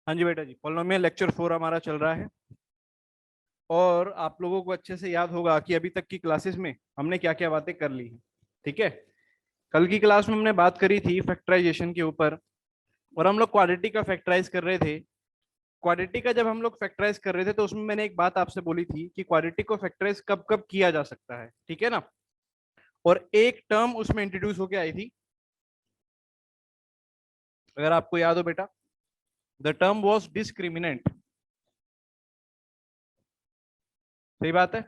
हाँ जी बेटा जी, polynomial lecture 4 हमारा चल रहा है। और आप लोगों को अच्छे से याद होगा कि अभी तक की क्लासेस में हमने क्या क्या बातें कर ली हैं। ठीक है। कल की क्लास में हमने बात करी थी फैक्टराइजेशन के ऊपर, और हम लोग क्वाड्रेटिक का फैक्टराइज कर रहे थे। क्वाड्रेटिक का जब हम लोग फैक्टराइज कर रहे थे तो उसमें मैंने एक बात आपसे बोली थी कि क्वाड्रेटिक को फैक्टराइज कब कब किया जा सकता है, ठीक है ना। और एक टर्म उसमें इंट्रोड्यूस होके आई थी, अगर आपको याद हो बेटा, द टर्म वॉज डिस्क्रिमिनेंट। सही बात है।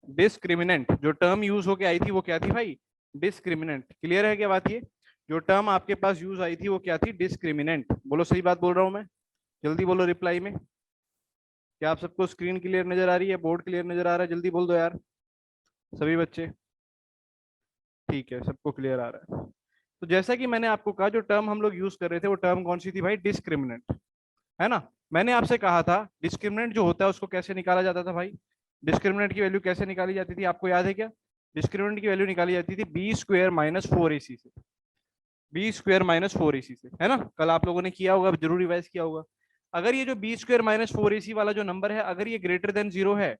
डिस्क्रिमिनेंट जो टर्म यूज होके आई थी वो क्या थी भाई? डिस्क्रिमिनेंट। क्लियर है क्या बात? ये जो टर्म आपके पास यूज आई थी वो क्या थी? डिस्क्रिमिनेंट। बोलो सही बात बोल रहा हूं मैं? जल्दी बोलो रिप्लाई में। क्या आप सबको स्क्रीन क्लियर नजर आ रही है? बोर्ड क्लियर नजर आ रहा है? जल्दी बोल दो यार सभी बच्चे। ठीक है, सबको क्लियर आ रहा है। तो जैसा कि मैंने आपको कहा, जो टर्म हम लोग यूज कर रहे थे वो टर्म कौन सी थी भाई? डिस्क्रिमिनेंट, है ना। मैंने आपसे कहा था डिस्क्रिमिनेंट जो होता है उसको कैसे निकाला जाता था भाई? डिस्क्रिमिनेंट की वैल्यू कैसे निकाली जाती थी, आपको याद है क्या? डिस्क्रिमिनेंट की वैल्यू निकाली जाती थी बी स्क्वायर माइनस 4ac से। बी स्क्वायर माइनस 4ac से, है ना। कल आप लोगों ने किया होगा, जरूर रिवाइज किया होगा। अगर ये जो बी स्क्वायर माइनस 4ac वाला जो नंबर है, अगर ये ग्रेटर देन जीरो है,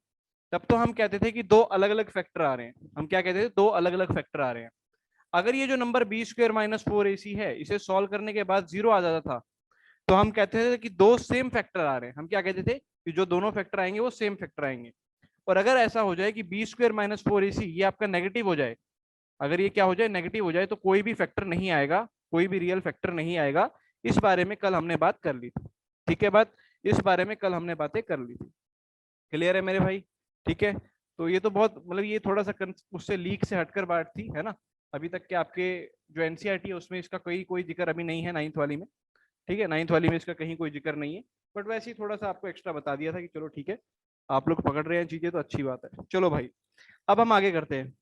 तब तो हम कहते थे कि दो अलग अलग फैक्टर आ रहे हैं। हम क्या कहते थे? दो अलग अलग फैक्टर आ रहे हैं। अगर ये जो number B square minus 4ac है, इसे सॉल्व करने के बाद जीरो आ जाता था, तो हम कहते थे कि दो सेम फैक्टर आ रहे हैं। हम क्या कहते थे? कि जो दोनों फैक्टर आएंगे वो सेम फैक्टर आएंगे। और अगर ऐसा हो जाए कि बी स्क्वायर माइनस 4ac ये आपका नेगेटिव हो जाए, अगर ये क्या हो जाए? नेगेटिव हो जाए, तो कोई भी फैक्टर नहीं आएगा, कोई भी रियल फैक्टर नहीं आएगा। इस बारे में कल हमने बात कर ली थी। ठीक है बात? इस बारे में कल हमने बातें कर ली थी। क्लियर है मेरे भाई? ठीक है। तो ये तो बहुत, मतलब ये थोड़ा सा उससे लीक से हटकर बात थी, है ना। अभी तक के आपके जो एनसीईआरटी है उसमें इसका कोई कोई जिक्र अभी नहीं है, नाइन्थ वाली में। ठीक है, नाइन्थ वाली में इसका कहीं कोई जिक्र नहीं है। बट वैसे ही थोड़ा सा आपको एक्स्ट्रा बता दिया था कि चलो ठीक है, आप लोग पकड़ रहे हैं चीजें तो अच्छी बात है। चलो भाई, अब हम आगे करते हैं।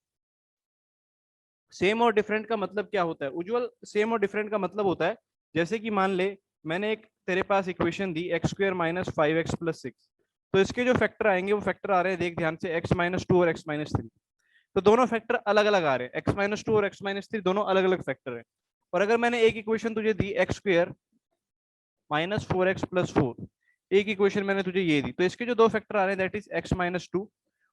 सेम और डिफरेंट का मतलब क्या होता है उज्जवल? सेम और डिफरेंट का मतलब होता है, जैसे कि मान ले मैंने एक तेरे पास इक्वेशन दी एक्स स्क्वायर माइनस 5x+6, तो इसके जो फैक्टर आएंगे वो फैक्टर आ रहे हैं, देख ध्यान से, x-2 और x-3। तो दोनों फैक्टर अलग अलग आ रहे हैं, x-2 और x-3 दोनों अलग अलग फैक्टर हैं। और अगर मैंने एक इक्वेशन तुझे दी एक्स स्क्वायर माइनस 4x+4, एक इक्वेशन मैंने तुझे ये दी, तो इसके जो दो फैक्टर आ रहे हैं दैट इज x-2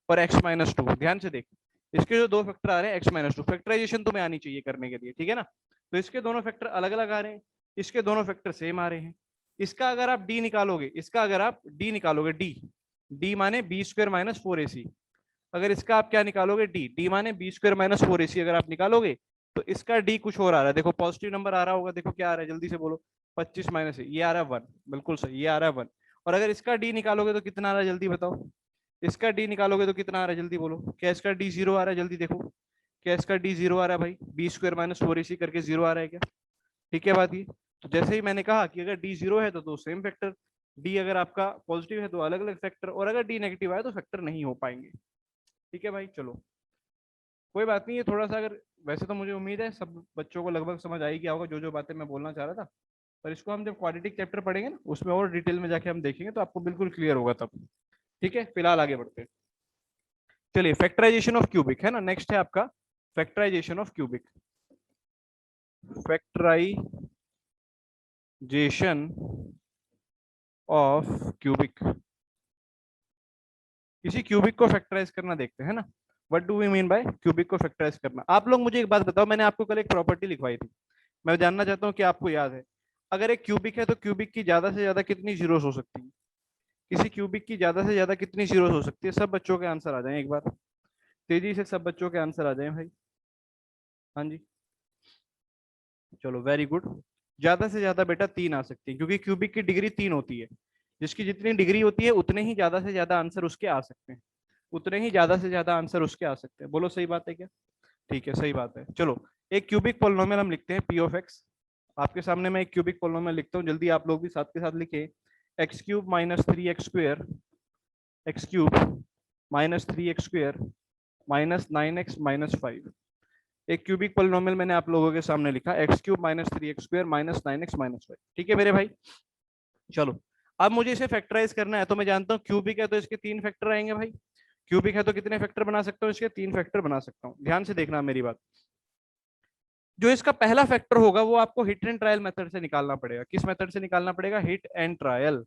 और x-2। ध्यान से देख, इसके जो दो फैक्टर आ रहे हैं x-2, फैक्टराइजेशन तुम्हें आनी चाहिए करने के लिए, ठीक है ना। तो इसके दोनों फैक्टर अलग अलग आ रहे हैं, इसके दोनों फैक्टर सेम आ रहे हैं। इसका अगर आप d निकालोगे, इसका अगर आप d निकालोगे, d माने बी स्क्वायर माइनस 4ac। अगर इसका आप क्या निकालोगे? d माने बी स्क्वायर माइनस 4ac अगर आप निकालोगे, तो इसका d कुछ और आ रहा है। देखो पॉजिटिव नंबर आ रहा होगा, देखो क्या आ रहा है, जल्दी से बोलो। 25 माइनस ये आ रहा है 1, बिल्कुल सही, ये आ रहा है 1। और अगर इसका d निकालोगे तो कितना आ रहा है, जल्दी बताओ। इसका d निकालोगे तो कितना आ रहा है, जल्दी बोलो। क्या इसका d जीरो आ रहा है? जल्दी देखो, क्या इसका d जीरो आ रहा है भाई? बी स्क्वायर माइनस 4ac करके जीरो आ रहा है क्या? ठीक है बात ये। तो जैसे ही मैंने कहा कि अगर d जीरो है तो दो सेम फैक्टर, d अगर आपका पॉजिटिव है तो अलग अलग फैक्टर, और अगर d नेगेटिव आए तो फैक्टर नहीं हो पाएंगे। ठीक है भाई, चलो कोई बात नहीं। ये थोड़ा सा, अगर वैसे तो मुझे उम्मीद है सब बच्चों को लगभग समझ आ ही गया होगा जो जो बातें मैं बोलना चाह रहा था, पर इसको हम जब क्वाड्रेटिक चैप्टर पढ़ेंगे ना उसमें और डिटेल में जाके हम देखेंगे तो आपको बिल्कुल क्लियर होगा तब। ठीक है, फिलहाल आगे बढ़ते हैं। चलिए, फैक्टराइजेशन ऑफ क्यूबिक है ना, नेक्स्ट है आपका factorization of cubic. Factorization of cubic, किसी क्यूबिक को फैक्टराइज करना देखते हैं ना। What do we mean by cubic को फैक्टराइज करना? आप लोग मुझे एक बात बताओ, मैंने आपको कल एक प्रॉपर्टी लिखवाई थी, मैं जानना चाहता हूँ कि आपको याद है। अगर एक क्यूबिक है तो क्यूबिक की ज्यादा से ज्यादा कितनी जीरोस हो सकती है? किसी क्यूबिक की ज्यादा से ज्यादा कितनी जीरोस हो सकती है? सब बच्चों के आंसर आ जाए एक बार, तेजी से सब बच्चों के आंसर आ जाए भाई। हाँ जी, चलो वेरी गुड। ज्यादा से ज्यादा बेटा तीन आ सकती है, क्योंकि क्यूबिक की डिग्री तीन होती है। जिसकी जितनी डिग्री होती है उतने ही ज्यादा से ज्यादा आंसर उसके आ सकते हैं, उतने ही ज्यादा से ज्यादा आंसर उसके आ सकते हैं। बोलो सही बात है क्या? ठीक है, सही बात है। चलो, एक क्यूबिक पोलिनोमियल हम लिखते हैं पी ऑफ एक्स। आपके सामने मैं एक क्यूबिक पोलिनोमियल लिखता हूँ, जल्दी आप लोग भी साथ के साथ लिखे। X cube minus 3x² x cube minus 3x² minus 9x-5। एक क्यूबिक पोलिनोमियल मैंने आप लोगों के सामने लिखा, x cube minus 3x² minus 9x-5। ठीक है मेरे भाई, चलो। अब मुझे इसे फैक्टराइज करना है, तो मैं जानता हूँ क्यूबिक है तो इसके तीन फैक्टर आएंगे भाई। क्यूबिक है तो कितने फैक्टर बना सकता हूँ? इसके तीन फैक्टर बना सकता हूँ। ध्यान से देखना मेरी बात। जो इसका पहला फैक्टर होगा वो आपको हिट एंड ट्रायल मेथड से निकालना पड़ेगा। किस मेथड से निकालना पड़ेगा? Hit and trial.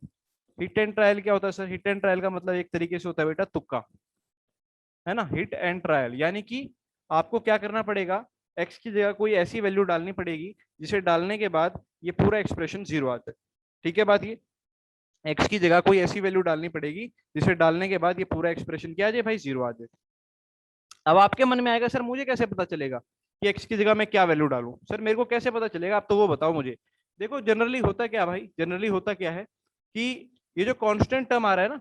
Hit and trial क्या होता है सर? हिट एंड ट्रायल का मतलब एक तरीके से होता है बेटा तुक्का, है ना। हिट एंड ट्रायल यानी कि आपको क्या करना पड़ेगा, एक्स की जगह कोई ऐसी वैल्यू डालनी पड़ेगी जिसे डालने के बाद ये पूरा एक्सप्रेशन जीरो आ जाए। ठीक है बात ये, एक्स की जगह कोई ऐसी वैल्यू डालनी पड़ेगी जिसे डालने के बाद ये पूरा एक्सप्रेशन क्या आ जाए भाई? जीरो आ जाए। अब आपके मन में आएगा सर मुझे कैसे पता चलेगा कि एक्स की जगह मैं क्या वैल्यू डालूं? सर मेरे को कैसे पता चलेगा, आप तो वो बताओ मुझे। देखो जनरली होता क्या भाई, जनरली होता क्या है कि ये जो कांस्टेंट टर्म आ रहा है ना,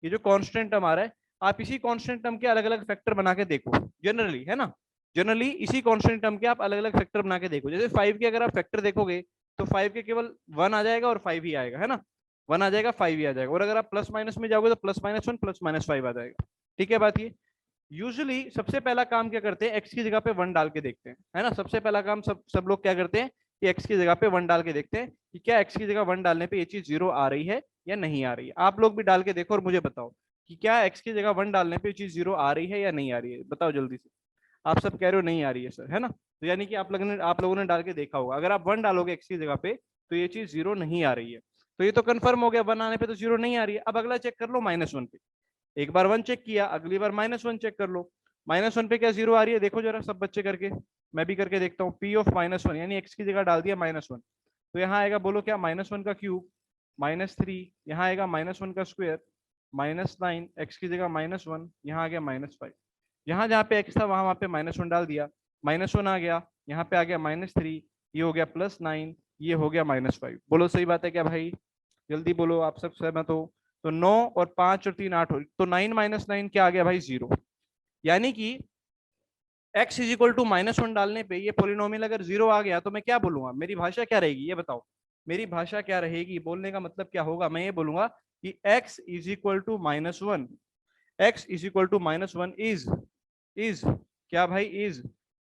ये जो कांस्टेंट टर्म आ रहा है, आप इसी कांस्टेंट टर्म के अलग अलग फैक्टर बना के देखो। जनरली है ना, जनरली इसी कांस्टेंट टर्म के आप अलग अलग फैक्टर बना के देखो। जैसे 5 के अगर आप फैक्टर देखोगे तो 5 के केवल 1 आ जाएगा और 5 ही आएगा, है ना। 1 आ जाएगा 5 ही आ जाएगा। और अगर आप प्लस माइनस में जाओगे तो +-1 +-5 आ जाएगा। ठीक है बात ये। यूजुअली सबसे पहला काम क्या करते हैं, एक्स की जगह पे 1 डाल के देखते हैं, है ना। सबसे पहला काम सब लोग क्या करते हैं कि एक्स की जगह पे 1 डाल के देखते हैं कि क्या एक्स की जगह 1 डालने पे ये चीज जीरो आ रही है या नहीं आ रही है। आप लोग भी डाल के देखो और मुझे बताओ कि क्या एक्स की जगह 1 डालने पे ये चीज जीरो आ रही है या नहीं आ रही है। बताओ जल्दी से। आप सब कह रहे हो नहीं आ रही है सर, है ना। तो यानी कि आप लोगों ने डाल के देखा होगा, अगर आप 1 डालोगे एक्स की जगह पे तो ये चीज जीरो नहीं आ रही है। तो ये तो कंफर्म हो गया, 1 आने पे तो जीरो नहीं आ रही है। अब अगला चेक कर लो -1 पे। एक बार 1 चेक किया, अगली बार -1 चेक कर लो। -1 पे क्या जीरो आ रही है? देखो जरा सब बच्चे करके, मैं भी करके देखता हूँ। P ऑफ -1 यानी एक्स की जगह डाल दिया -1, तो यहाँ आएगा, बोलो क्या? -1 का क्यूब -3, यहाँ आएगा -1 का स्क्वायर -9, एक्स की जगह -1, यहाँ आ गया -5। यहाँ जहाँ पे एक्स था वहां पे -1 डाल दिया, -1 आ गया, यहाँ पे आ गया -3, ये हो गया +9, ये हो गया -5। बोलो सही बात है क्या भाई? जल्दी बोलो, आप सब सहमत हो? तो 9 और 5 और 3 8 हो, तो 9 - 9 क्या आ गया भाई? जीरो। यानी कि x इज इक्वल टू -1 डालने पे ये पोलिनोमियल अगर जीरो आ गया तो मैं क्या बोलूंगा? मेरी भाषा क्या रहेगी ये बताओ? मेरी भाषा क्या रहेगी? बोलने का मतलब क्या होगा? मैं ये बोलूंगा कि x is equal to -1, x is equal to -1 is क्या भाई? Is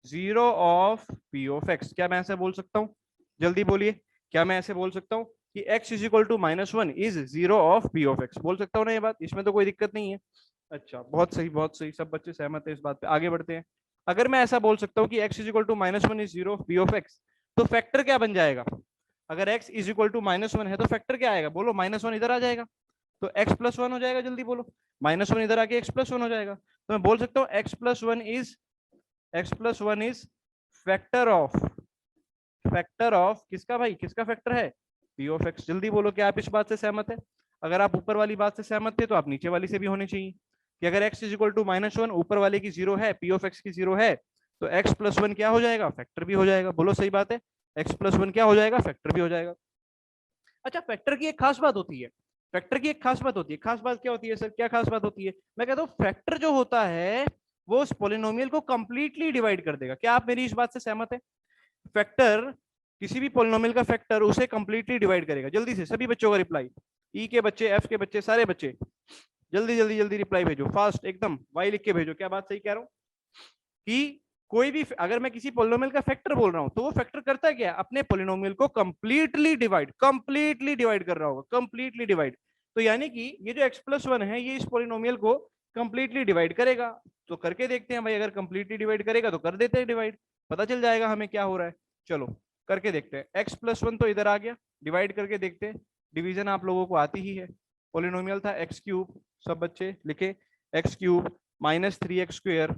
zero of p of x। क्या मैं ऐसे बोल सकता हूँ? जल्दी बोलिए, क्या मैं ऐसे बोल सकता हूँ कि x is equal to -1 is zero of p of x? बोल सकता हूँ ना ये बात? इसमें तो कोई दिक्कत नहीं है। अच्छा, बहुत सही बहुत सही, सब बच्चे सहमत है इस बात पे। आगे बढ़ते हैं। अगर मैं ऐसा बोल सकता हूँ कि x is equal to -1 is zero of p of x, तो फैक्टर क्या बन जाएगा? अगर x इज इक्वल टू -1 है तो फैक्टर क्या आएगा? बोलो, -1 इधर आ जाएगा तो x प्लस 1 हो जाएगा। जल्दी बोलो, -1 इधर आके x प्लस 1 हो जाएगा। तो मैं बोल सकता हूँ x+1 इज फैक्टर ऑफ किसका भाई? किसका फैक्टर है? p of x। जल्दी बोलो, क्या आप इस बात से सहमत है? अगर आप ऊपर वाली बात से सहमत थे तो आप नीचे वाली से भी होने चाहिए कि अगर x इज इक्वल टू -1, ऊपर वाले की जीरो है, p ऑफ x की जीरो है, तो x+1 क्या हो जाएगा? फैक्टर भी हो जाएगा। बोलो सही बात है, x+1 क्या हो जाएगा? फैक्टर भी हो जाएगा। अच्छा, फैक्टर की एक खास बात होती है, फैक्टर की एक खास बात होती है। खास बात क्या होती है सर? क्या खास बात होती है? मैं कहता हूँ फैक्टर जो होता है वो उस पोलिनोमियल को कंप्लीटली डिवाइड कर देगा। क्या आप मेरी इस बात से सहमत है? फैक्टर, किसी भी पोलिनोमियल का फैक्टर उसे कंप्लीटली डिवाइड करेगा। जल्दी से सभी बच्चों का रिप्लाई, ई के बच्चे, एफ के बच्चे, सारे बच्चे जल्दी जल्दी जल्दी रिप्लाई भेजो, फास्ट एकदम, वाई लिख के भेजो। क्या बात सही कह रहा हूँ कि कोई भी अगर मैं किसी पोलिनोमियल का फैक्टर बोल रहा हूं तो वो फैक्टर करता है क्या? अपने पोलिनोमियल को कंप्लीटली डिवाइड कर रहा होगा, कंप्लीटली डिवाइड। तो यानी कि ये जो x+1 है ये इस पोलिनोमियल को कंप्लीटली डिवाइड करेगा। तो करके देखते हैं भाई, अगर कंप्लीटली डिवाइड करेगा तो कर देते हैं डिवाइड, पता चल जाएगा हमें क्या हो रहा है। चलो करके देखते हैं। x+1 तो इधर आ गया, डिवाइड करके देखते हैं। डिवीजन आप लोगों को आती ही है। पोलिनोमियल था x3, सब बच्चे लिखे, x3 -3x²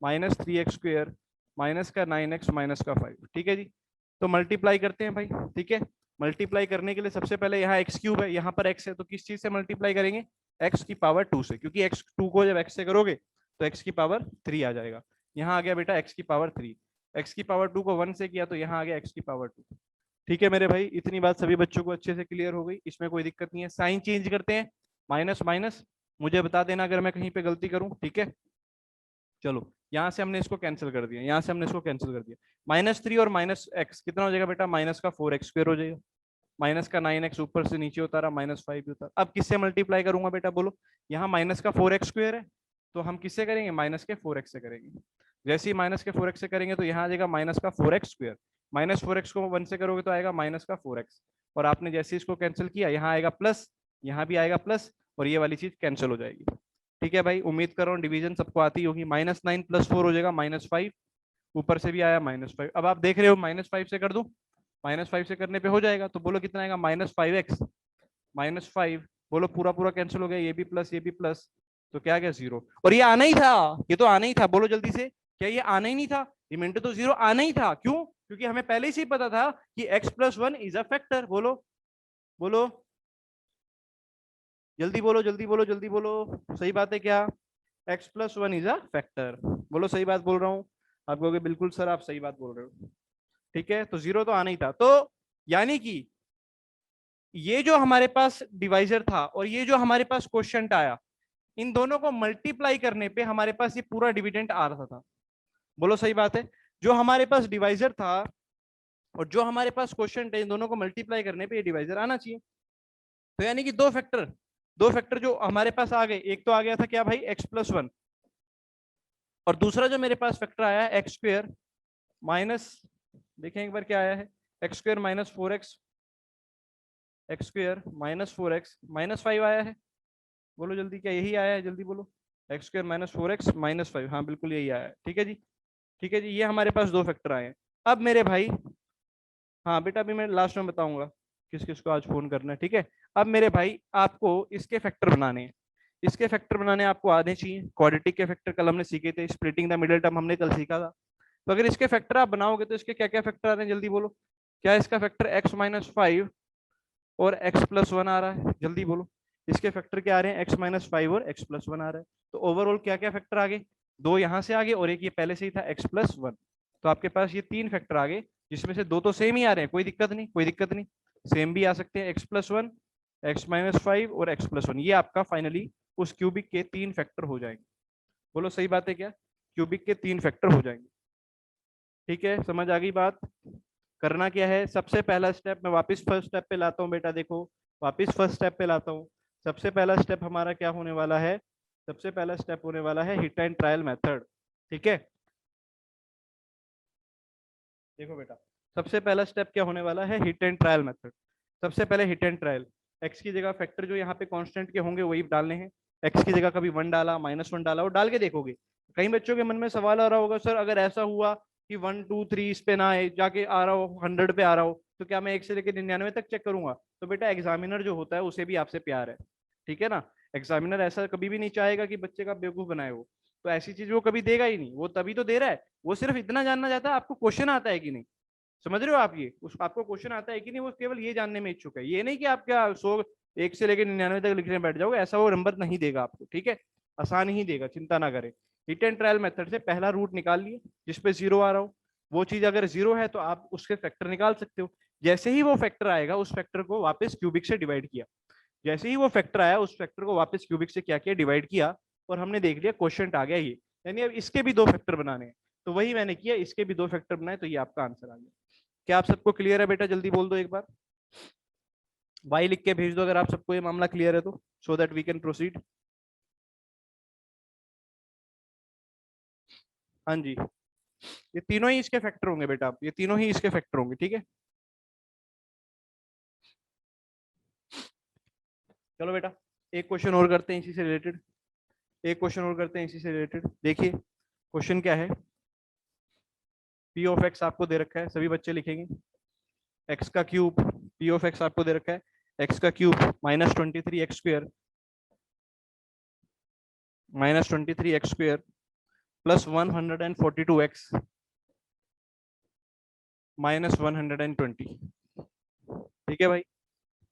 -3x² माइनस का 9x माइनस का 5। ठीक है जी, तो मल्टीप्लाई करते हैं भाई। ठीक है, मल्टीप्लाई करने के लिए सबसे पहले यहाँ x³ है, यहाँ पर x है, तो किस चीज से मल्टीप्लाई करेंगे? x की पावर 2 से, क्योंकि x2 को जब x से करोगे तो x की पावर 3 आ जाएगा। यहाँ आ गया बेटा x की पावर 3, x की पावर 2 को 1 से किया तो यहाँ आ गया x की पावर 2। ठीक है मेरे भाई, इतनी बात सभी बच्चों को अच्छे से क्लियर हो गई, इसमें कोई दिक्कत नहीं है। साइन चेंज करते हैं, माइनस माइनस, मुझे बता देना अगर मैं कहीं पे गलती करूं। ठीक है, चलो यहाँ से हमने इसको कैंसिल कर दिया, यहाँ से हमने इसको कैंसिल कर दिया। -3 और -x कितना हो जाएगा बेटा? -4x² हो जाएगा। माइनस का 9x ऊपर से नीचे उतारा, -5 भी उतारा। अब किससे मल्टीप्लाई करूंगा बेटा? बोलो, यहाँ -4x² है तो हम किससे करेंगे? -4x से करेंगे। जैसे ही -4x से करेंगे तो यहाँ आ जाएगा -4x²। -4x को 1 से करोगे तो आएगा -4x। और आपने जैसे इसको कैंसिल किया, यहाँ आएगा प्लस, यहाँ भी आएगा प्लस, और ये वाली चीज कैंसिल हो जाएगी। ठीक है भाई, उम्मीद कर रहा हूँ डिवीजन सबको आती होगी। -9 + 4 हो जाएगा -5, ऊपर से भी आया -5। अब आप देख रहे हो -5 से कर दूं, -5 से करने पे हो जाएगा, तो बोलो कितना आएगा, -5x -5, बोलो पूरा पूरा कैंसिल हो गया, ये भी प्लस ये भी प्लस, तो क्या आ गया 0। और ये आना ही था, ये तो आना ही था, बोलो जल्दी से, क्या ये आना ही नहीं था, रिमाइंडर तो 0 आना ही था, क्यों, क्योंकि हमें पहले से ही पता था कि x+1 इज अ फैक्टर। बोलो बोलो जल्दी बोलो जल्दी बोलो जल्दी बोलो, सही बात है क्या, x+1 इज अ फैक्टर, बोलो सही बात बोल रहा हूँ। आप कहोगे बिल्कुल सर आप सही बात बोल रहे हो, ठीक है, तो 0 तो आना ही था। तो यानी कि ये जो हमारे पास डिवाइजर था और ये जो हमारे पास क्वोशिएंट आया, इन दोनों को मल्टीप्लाई करने पे हमारे पास ये पूरा डिविडेंड आ रहा था। बोलो सही बात है, जो हमारे पास डिवाइजर था और जो हमारे पास क्वोशिएंट है, इन दोनों को मल्टीप्लाई करने पे ये डिवाइजर आना चाहिए। तो यानी कि दो फैक्टर जो हमारे पास आ गए, एक तो आ गया था क्या भाई x+1, और दूसरा जो मेरे पास फैक्टर आया है x² माइनस, देखें एक बार क्या आया है, x² -4x, x² -4x -5 आया है, बोलो जल्दी, क्या यही आया है, जल्दी बोलो, x² -4x -5, हाँ बिल्कुल यही आया है, ठीक है जी, ठीक है जी, ये हमारे पास दो फैक्टर आए हैं। अब मेरे भाई, हाँ बेटा अभी मैं लास्ट में बताऊंगा किस किस को आज फोन करना है, ठीक है। अब मेरे भाई आपको इसके फैक्टर बनाने हैं, इसके फैक्टर बनाने आपको आने चाहिए, क्वाड्रेटिक के फैक्टर कल हमने सीखे थे, स्प्लिटिंग द मिडिल टर्म हमने कल सीखा था। तो अगर इसके फैक्टर आप बनाओगे तो इसके क्या क्या फैक्टर आ रहे हैं, जल्दी बोलो, क्या इसका फैक्टर x-5 और x+1 आ रहा है, जल्दी बोलो, इसके फैक्टर क्या आ रहे हैं, x-5 और x+1 आ रहा है। तो ओवरऑल क्या क्या फैक्टर आ गए, दो यहाँ से आ गए और एक ये पहले से ही था x+1, तो आपके पास ये तीन फैक्टर आ गए, जिसमें से दो तो सेम ही आ रहे हैं, कोई दिक्कत नहीं, कोई दिक्कत नहीं, सेम भी आ सकते हैं, x+1 x-5 और x+1, ये आपका फाइनली उस क्यूबिक के तीन फैक्टर हो जाएंगे। बोलो सही बात है क्या, क्यूबिक के तीन फैक्टर हो जाएंगे, ठीक है, समझ आ गई बात। करना क्या है, सबसे पहला स्टेप मैं वापस फर्स्ट स्टेप पे लाता हूँ बेटा, देखो वापस फर्स्ट स्टेप पे लाता हूँ। सबसे पहला स्टेप हमारा क्या होने वाला है, सबसे पहला स्टेप होने वाला है हिट एंड ट्रायल मेथड, ठीक है। देखो बेटा, सबसे पहला स्टेप क्या होने वाला है, हिट एंड ट्रायल मेथड। सबसे पहले हिट एंड ट्रायल, एक्स की जगह फैक्टर जो यहाँ पे कांस्टेंट के होंगे वही डालने हैं, एक्स की जगह कभी 1 डाला -1 डाला, वो डाल के देखोगे। कई बच्चों के मन में सवाल आ रहा होगा, सर अगर ऐसा हुआ कि 1 2 3 इस पे ना आए, जाके आ रहा हो 100 पे आ रहा हो, तो क्या मैं 1 से लेकर 99 तक चेक करूंगा। तो बेटा एग्जामिनर जो होता है उसे भी आपसे प्यार है, ठीक है ना, एग्जामिनर ऐसा कभी भी नहीं चाहेगा कि बच्चे का बेवकूफ बनाए वो, तो ऐसी चीज वो कभी देगा ही नहीं, वो तभी तो दे रहा है, वो सिर्फ इतना जानना चाहता है आपको क्वेश्चन आता है कि नहीं। समझ रहे हो आप, ये उस आपको क्वेश्चन आता है कि नहीं, वो केवल ये जानने में इच्छुक है, ये नहीं कि आप क्या 100 1 से लेकर 99 तक लिखने बैठ जाओगे, ऐसा वो नंबर नहीं देगा आपको, ठीक है, आसान ही देगा, चिंता ना करें। हिट एंड ट्रायल मेथड से पहला रूट निकाल लिए जिसपे 0 आ रहा हो, वो चीज अगर 0 है तो आप उसके फैक्टर निकाल सकते हो। जैसे ही वो फैक्टर आएगा उस फैक्टर को वापस क्यूबिक से डिवाइड किया, जैसे ही वो फैक्टर आया उस फैक्टर को वापस क्यूबिक से क्या किया, डिवाइड किया, और हमने देख लिया क्वेश्चन आ गया ये, यानी अब इसके भी दो फैक्टर बनाने हैं, तो वही मैंने किया, इसके भी दो फैक्टर बनाए, तो ये आपका आंसर आ गया। क्या आप सबको क्लियर है बेटा, जल्दी बोल दो एक बार, वाई लिख के भेज दो अगर आप सबको ये मामला क्लियर है तो, so that we can proceed. हाँ जी, ये तीनों ही इसके फैक्टर होंगे बेटा, ये तीनों ही इसके फैक्टर होंगे, ठीक है। चलो बेटा एक क्वेश्चन और करते हैं इसी से रिलेटेड, एक क्वेश्चन और करते हैं इसी से रिलेटेड। देखिए क्वेश्चन क्या है, पी ऑफ एक्स आपको दे रखा है, सभी बच्चे लिखेंगे, एक्स का क्यूब, पी ऑफ एक्स आपको दे रखा है, एक्स का cube -23x² -23x² plus 142x -120, ठीक है भाई,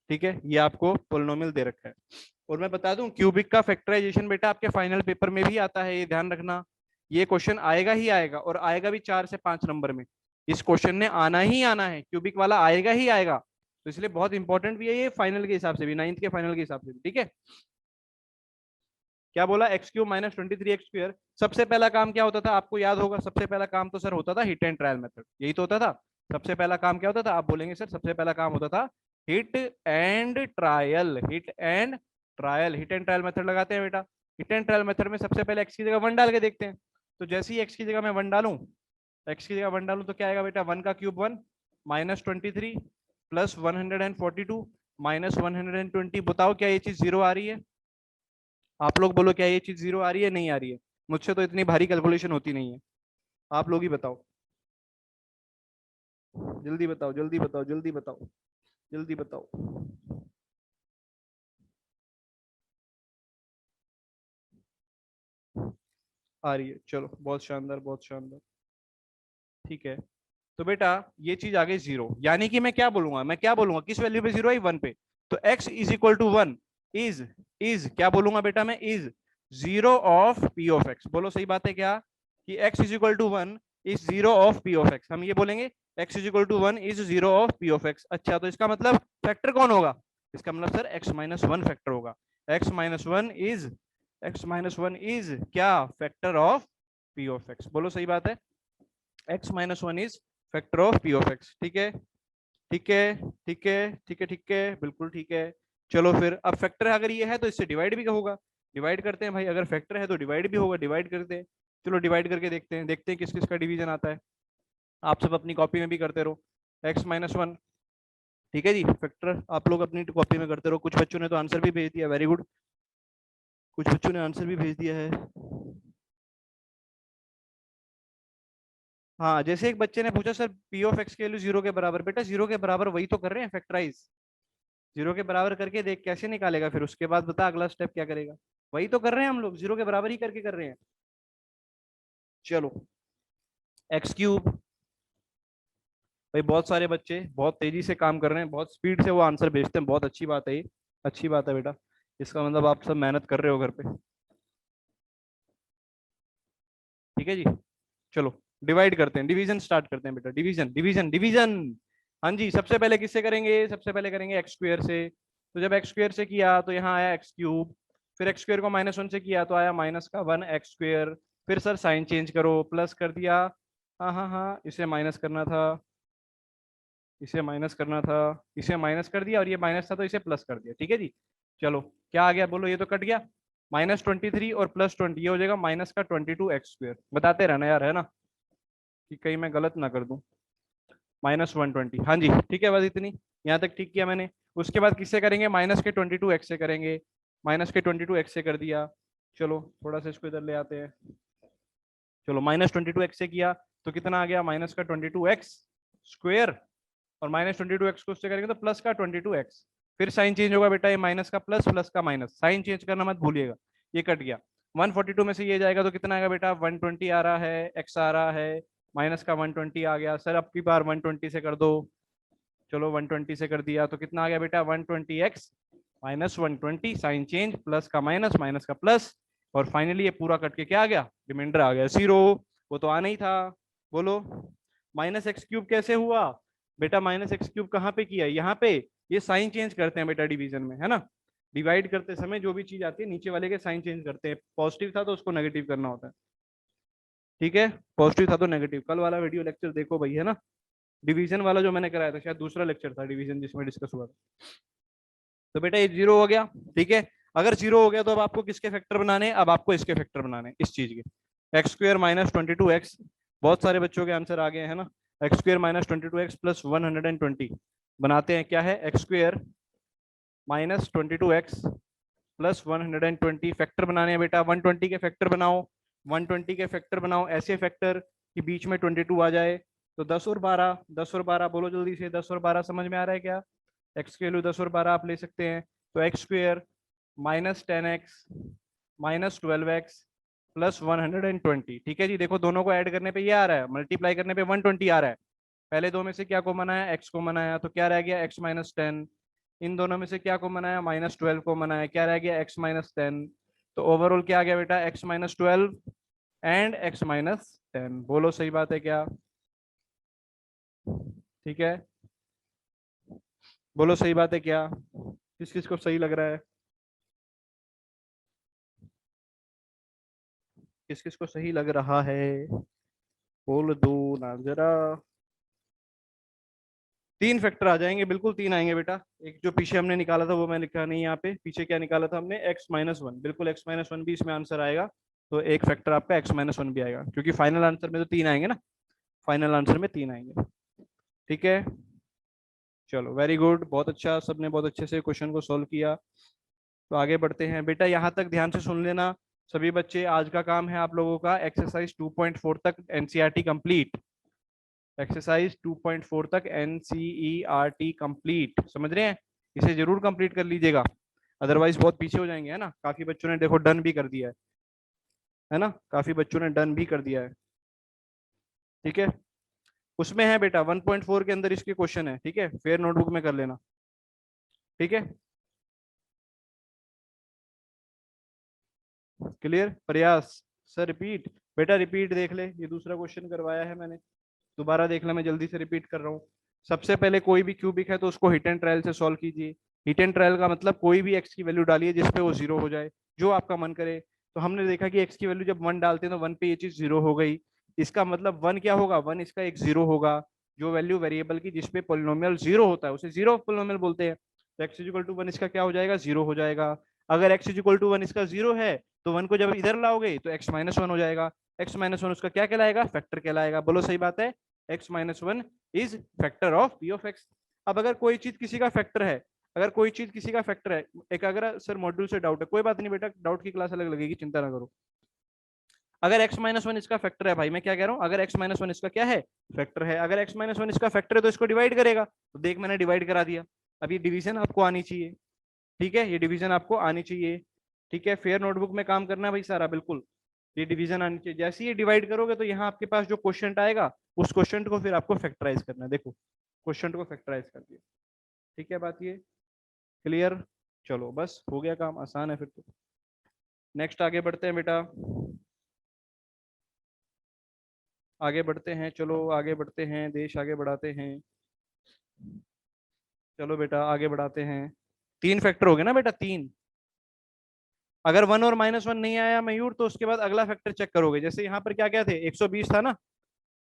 ठीक है, ये आपको पोलिनोमियल दे रखा है। और मैं बता दूं क्यूबिक का फैक्टराइजेशन बेटा आपके फाइनल पेपर में भी आता है, ये ध्यान रखना, ये क्वेश्चन आएगा ही आएगा, और आएगा भी 4 से 5 नंबर में, इस क्वेश्चन ने आना ही आना है, क्यूबिक वाला आएगा ही आएगा, तो इसलिए बहुत इंपॉर्टेंट भी है ये, फाइनल के हिसाब से भी, 9th के फाइनल के हिसाब से भी, ठीक है। क्या बोला, x³ -23x², सबसे पहला काम क्या होता था आपको याद होगा, सबसे पहला काम तो सर होता था हिट एंड ट्रायल मेथड, यही तो होता था। सबसे पहला काम क्या होता था, आप बोलेंगे सर सबसे पहला काम होता था hit and trial, hit and trial, hit and trial method लगाते हैं बेटा। हिट एंड ट्रायल मेथड में सबसे पहले x की जगह 1 डाल के देखते हैं, तो जैसे ही x की जगह मैं 1 डालूं, x की जगह 1 डालूं तो क्या आएगा बेटा, 1 का क्यूब 1 -23 प्लस 142 -120, बताओ क्या ये चीज 0 आ रही है, आप लोग बोलो क्या ये चीज 0 आ रही है, नहीं आ रही है, मुझसे तो इतनी भारी कैलकुलेशन होती नहीं है, आप लोग ही बताओ। जल्दी बताओ जल्दी बताओ जल्दी बताओ जल्दी बताओ। आ रही है, चलो बहुत शानदार बहुत शानदार। ठीक है, तो बेटा ये चीज आ गई जीरो, यानी कि मैं क्या बोलूंगा, मैं क्या बोलूंगा, किस वैल्यू पे जीरो है, वन पे। तो x is equal to one is क्या बोलूंगा बेटा मैं, is zero of P of X. बोलो सही बात है क्या, कि x is equal to one is zero of P of X. हम ये बोलेंगे x is equal to one is zero of P of X. अच्छा, तो इसका मतलब फैक्टर कौन होगा, इसका मतलब sir x minus one factor होगा। x माइनस वन इज क्या, factor of P of X. बोलो सही बात है, x minus one is factor of P of x. ठीक है ठीक है ठीक है ठीक है ठीक है, बिल्कुल ठीक है। चलो फिर, अब फैक्टर अगर ये है तो इससे डिवाइड भी होगा। डिवाइड करते हैं भाई, अगर फैक्टर है तो डिवाइड भी होगा, डिवाइड करते हैं। चलो डिवाइड करके देखते हैं किस किस का डिवीजन आता है। आप सब अपनी कॉपी में भी करते रहो, एक्स माइनस वन। ठीक है जी, फैक्टर आप लोग अपनी कॉपी में करते रहो। कुछ बच्चों ने तो आंसर भी भेज दिया, वेरी गुड। कुछ बच्चों ने आंसर भी भेज दिया है। हाँ, जैसे एक बच्चे ने पूछा सर पी ऑफ एक्स के वैल्यू जीरो के बराबर, बेटा जीरो के बराबर वही तो कर रहे हैं, फैक्टराइज। जीरो के बराबर करके देख कैसे निकालेगा, फिर उसके बाद बता अगला स्टेप क्या करेगा। वही तो कर रहे हैं हम लोग, जीरो के बराबर ही करके कर रहे हैं। चलो, एक्स क्यूब। भाई बहुत सारे बच्चे बहुत तेजी से काम कर रहे हैं, बहुत स्पीड से वो आंसर भेजते हैं, बहुत अच्छी बात है ये। अच्छी बात है बेटा, इसका मतलब आप सब मेहनत कर रहे हो घर पे। ठीक है जी, चलो डिवाइड करते हैं, डिवीजन स्टार्ट करते हैं बेटा, डिवीजन डिवीजन डिवीजन। हाँ जी, सबसे पहले किससे करेंगे, सबसे पहले करेंगे एक्स स्क्वायर से। तो जब एक्स स्क्वायर से किया तो यहाँ आया एक्स क्यूब, फिर एक्स स्क्वायर को माइनस वन से किया तो आया माइनस का वन एक्स स्क्वायर। फिर सर साइन चेंज करो, प्लस कर दिया। हाँ हाँ हाँ, इसे माइनस करना था, इसे माइनस करना था, इसे माइनस कर दिया, और ये माइनस था तो इसे प्लस कर दिया। ठीक है जी, चलो क्या आ गया बोलो, ये तो कट गया। माइनस ट्वेंटी थ्री और प्लस ट्वेंटी, ये हो जाएगा माइनस का ट्वेंटी टू एक्स स्क्वायर। बताते रहना यार, है ना, कि कहीं मैं गलत ना कर दूं। माइनस वन ट्वेंटी, हाँ जी ठीक है, बस इतनी, यहाँ तक ठीक किया मैंने। उसके बाद किससे करेंगे, माइनस के ट्वेंटी टू एक्स से करेंगे। माइनस के ट्वेंटी टू एक्स से कर दिया। चलो थोड़ा सा इसको इधर ले आते हैं। चलो माइनस ट्वेंटी टू एक्स से किया तो कितना आ गया, माइनस का ट्वेंटी टू एक्स स्क्वेयर। और माइनस ट्वेंटी टू एक्स को उससे करेंगे तो प्लस का ट्वेंटी टू एक्स। फिर साइन चेंज होगा बेटा, ये माइनस का प्लस, प्लस का माइनस, साइन चेंज करना मत भूलिएगा। ये कट गया, 142 में से ये जाएगा तो कितना आएगा बेटा, 120 आ रहा है, एक्स आ रहा है, माइनस का 120 आ गया। सर अब की बार 120 से कर दो। चलो 120 से कर दिया तो कितना आ गया बेटा, 120 X minus 120, sign change, plus का माइनस, माइनस का प्लस, और फाइनली ये पूरा कट के क्या आ गया, रिमाइंडर आ गया जीरो। वो तो आना ही था। बोलो, माइनस एक्स क्यूब कैसे हुआ बेटा, माइनस एक्स क्यूब कहाँ पे किया, यहाँ पे। ये साइन चेंज करते हैं बेटा डिवीजन में, है ना। डिवाइड करते समय जो भी चीज आती है नीचे वाले के साइन चेंज करते हैं, पॉजिटिव था तो उसको नेगेटिव करना होता है। ठीक है, पॉजिटिव था तो नेगेटिव। कल वाला वीडियो लेक्चर देखो भाई, है ना। डिवीजन वाला जो मैंने कराया था, शायद दूसरा लेक्चर था डिवीजन जिसमें डिस्कस हुआ था। तो बेटा ये जीरो हो गया। ठीक है, अगर जीरो हो गया तो अब आपको किसके फैक्टर बनाने हैं, अब आपको इसके फैक्टर बनाने हैं, इस चीज के, x square minus twenty two x. बहुत सारे बच्चों के आंसर आ गए हैं ना। X square minus twenty two x plus 120 बनाते हैं, क्या है, x square minus twenty two x plus 120 factor बनाने हैं बेटा। 120 के फैक्टर बनाओ, 120 के फैक्टर बनाओ, ऐसे फैक्टर कि बीच में 22 आ जाए। तो 10 और 12, 10 और 12 बोलो जल्दी से, 10 और 12 समझ में आ रहा है क्या। एक्स के वैल्यू 10 और 12 आप ले सकते हैं। तो x square minus 10x minus 12x plus 120। ठीक है जी, देखो दोनों को ऐड करने पे ये आ रहा है, मल्टीप्लाई करने पे 120 आ रहा है। पहले दो में से क्या कॉमन आया, एक्स कॉमन आया, तो क्या रह गया, एक्स माइनस टेन। इन दोनों में से क्या कॉमन आया, माइनस ट्वेल्व कॉमन आया, क्या रह गया, एक्स माइनस टेन। तो ओवरऑल क्या आ गया बेटा, x minus twelve and x minus ten. बोलो सही बात है क्या। ठीक है, बोलो सही बात है क्या, किस किस को सही लग रहा है, किस किस को सही लग रहा है, बोल दो ना जरा। तीन फैक्टर आ जाएंगे, बिल्कुल तीन आएंगे बेटा। एक जो पीछे हमने निकाला था वो मैं लिखा नहीं यहाँ पे, पीछे क्या निकाला था हमने, एक्स माइनस वन, बिल्कुल एक्स माइनस वन भी इसमें आंसर आएगा। तो एक फैक्टर आपका एक्स माइनस वन भी आएगा, क्योंकि फाइनल आंसर में तो तीन आएंगे ना, फाइनल आंसर में तीन आएंगे। ठीक है, चलो वेरी गुड, बहुत अच्छा, सबने बहुत अच्छे से क्वेश्चन को सोल्व किया। तो आगे बढ़ते हैं बेटा, यहाँ तक ध्यान से सुन लेना सभी बच्चे। आज का काम है आप लोगों का एक्सरसाइज 2.4 तक एनसीईआरटी कंप्लीट। एक्सरसाइज 2.4 तक NCERT कंप्लीट, समझ रहे हैं? इसे जरूर कंप्लीट कर लीजिएगा, अदरवाइज बहुत पीछे हो जाएंगे, है ना। काफी बच्चों ने देखो डन भी कर दिया है ना, काफी बच्चों ने डन भी कर दिया है। ठीक है, उसमें है बेटा 1.4 के अंदर इसके क्वेश्चन है, ठीक है, फेयर नोटबुक में कर लेना। ठीक है, क्लियर? प्रयास सर रिपीट, बेटा रिपीट देख ले, ये दूसरा क्वेश्चन करवाया है मैंने, दोबारा देख ले, मैं जल्दी से रिपीट कर रहा हूँ। सबसे पहले कोई भी क्यूबिक है तो उसको हिट एंड ट्रायल से सॉल्व कीजिए। हिट एंड ट्रायल का मतलब कोई भी एक्स की वैल्यू डालिए जिसपे वो जीरो हो जाए, जो आपका मन करे। तो हमने देखा कि एक्स की वैल्यू जब 1 डालते हैं तो 1 पे ये चीज जीरो हो गई, इसका मतलब 1 क्या होगा, 1 इसका एक जीरो होगा। जो वैल्यू वेरिएबल की जिसपे पोलिनोमियल जीरो होता है उसे जीरो पोलिनोमियल बोलते हैं। तो एक्स इक्वल टू 1 इसका क्या हो जाएगा, जीरो हो जाएगा। अगर एक्स इक्वल टू 1 इसका जीरो है तो 1 को जब इधर लाओगे तो एक्स माइनस वन हो जाएगा। एक्स माइनस वन उसका क्या कहलाएगा, फैक्टर कहलाएगा। बोलो सही बात है, x minus one is factor of P of x. अब अगर कोई चीज किसी का फैक्टर है, अगर कोई चीज किसी का फैक्टर है, एक अगर सर मॉड्यूल से डाउट है, कोई बात नहीं बेटा, डाउट की क्लास अलग लगेगी, चिंता ना करो। अगर x माइनस वन इसका फैक्टर है, भाई मैं क्या कह रहा हूँ, अगर x माइनस वन इसका क्या है, फैक्टर है, अगर x माइनस वन इसका फैक्टर है तो इसको डिवाइड करेगा। तो देख मैंने डिवाइड करा दिया। अब ये डिवीजन आपको आनी चाहिए, ठीक है, ये डिवीजन आपको आनी चाहिए। ठीक है, फेयर नोटबुक में काम करना है भाई सारा, बिल्कुल ये डिवीजन आनी चाहिए। जैसे ये डिवाइड करोगे तो यहाँ आपके पास जो क्वेश्चन आएगा उस क्वेश्चन को फिर आपको फैक्टराइज करना है। देखो क्वेश्चन को फैक्टराइज कर दिया, ठीक है, बात ये क्लियर? चलो बस हो गया काम, आसान है फिर तो। नेक्स्ट आगे बढ़ते हैं बेटा, आगे बढ़ते हैं, चलो आगे बढ़ते हैं, देश आगे बढ़ाते हैं। चलो बेटा आगे बढ़ाते हैं। तीन फैक्टर हो गए ना बेटा, तीन। अगर वन और माइनस वन नहीं आया मयूर तो उसके बाद अगला फैक्टर चेक करोगे। जैसे यहाँ पर क्या क्या थे, 120 था ना,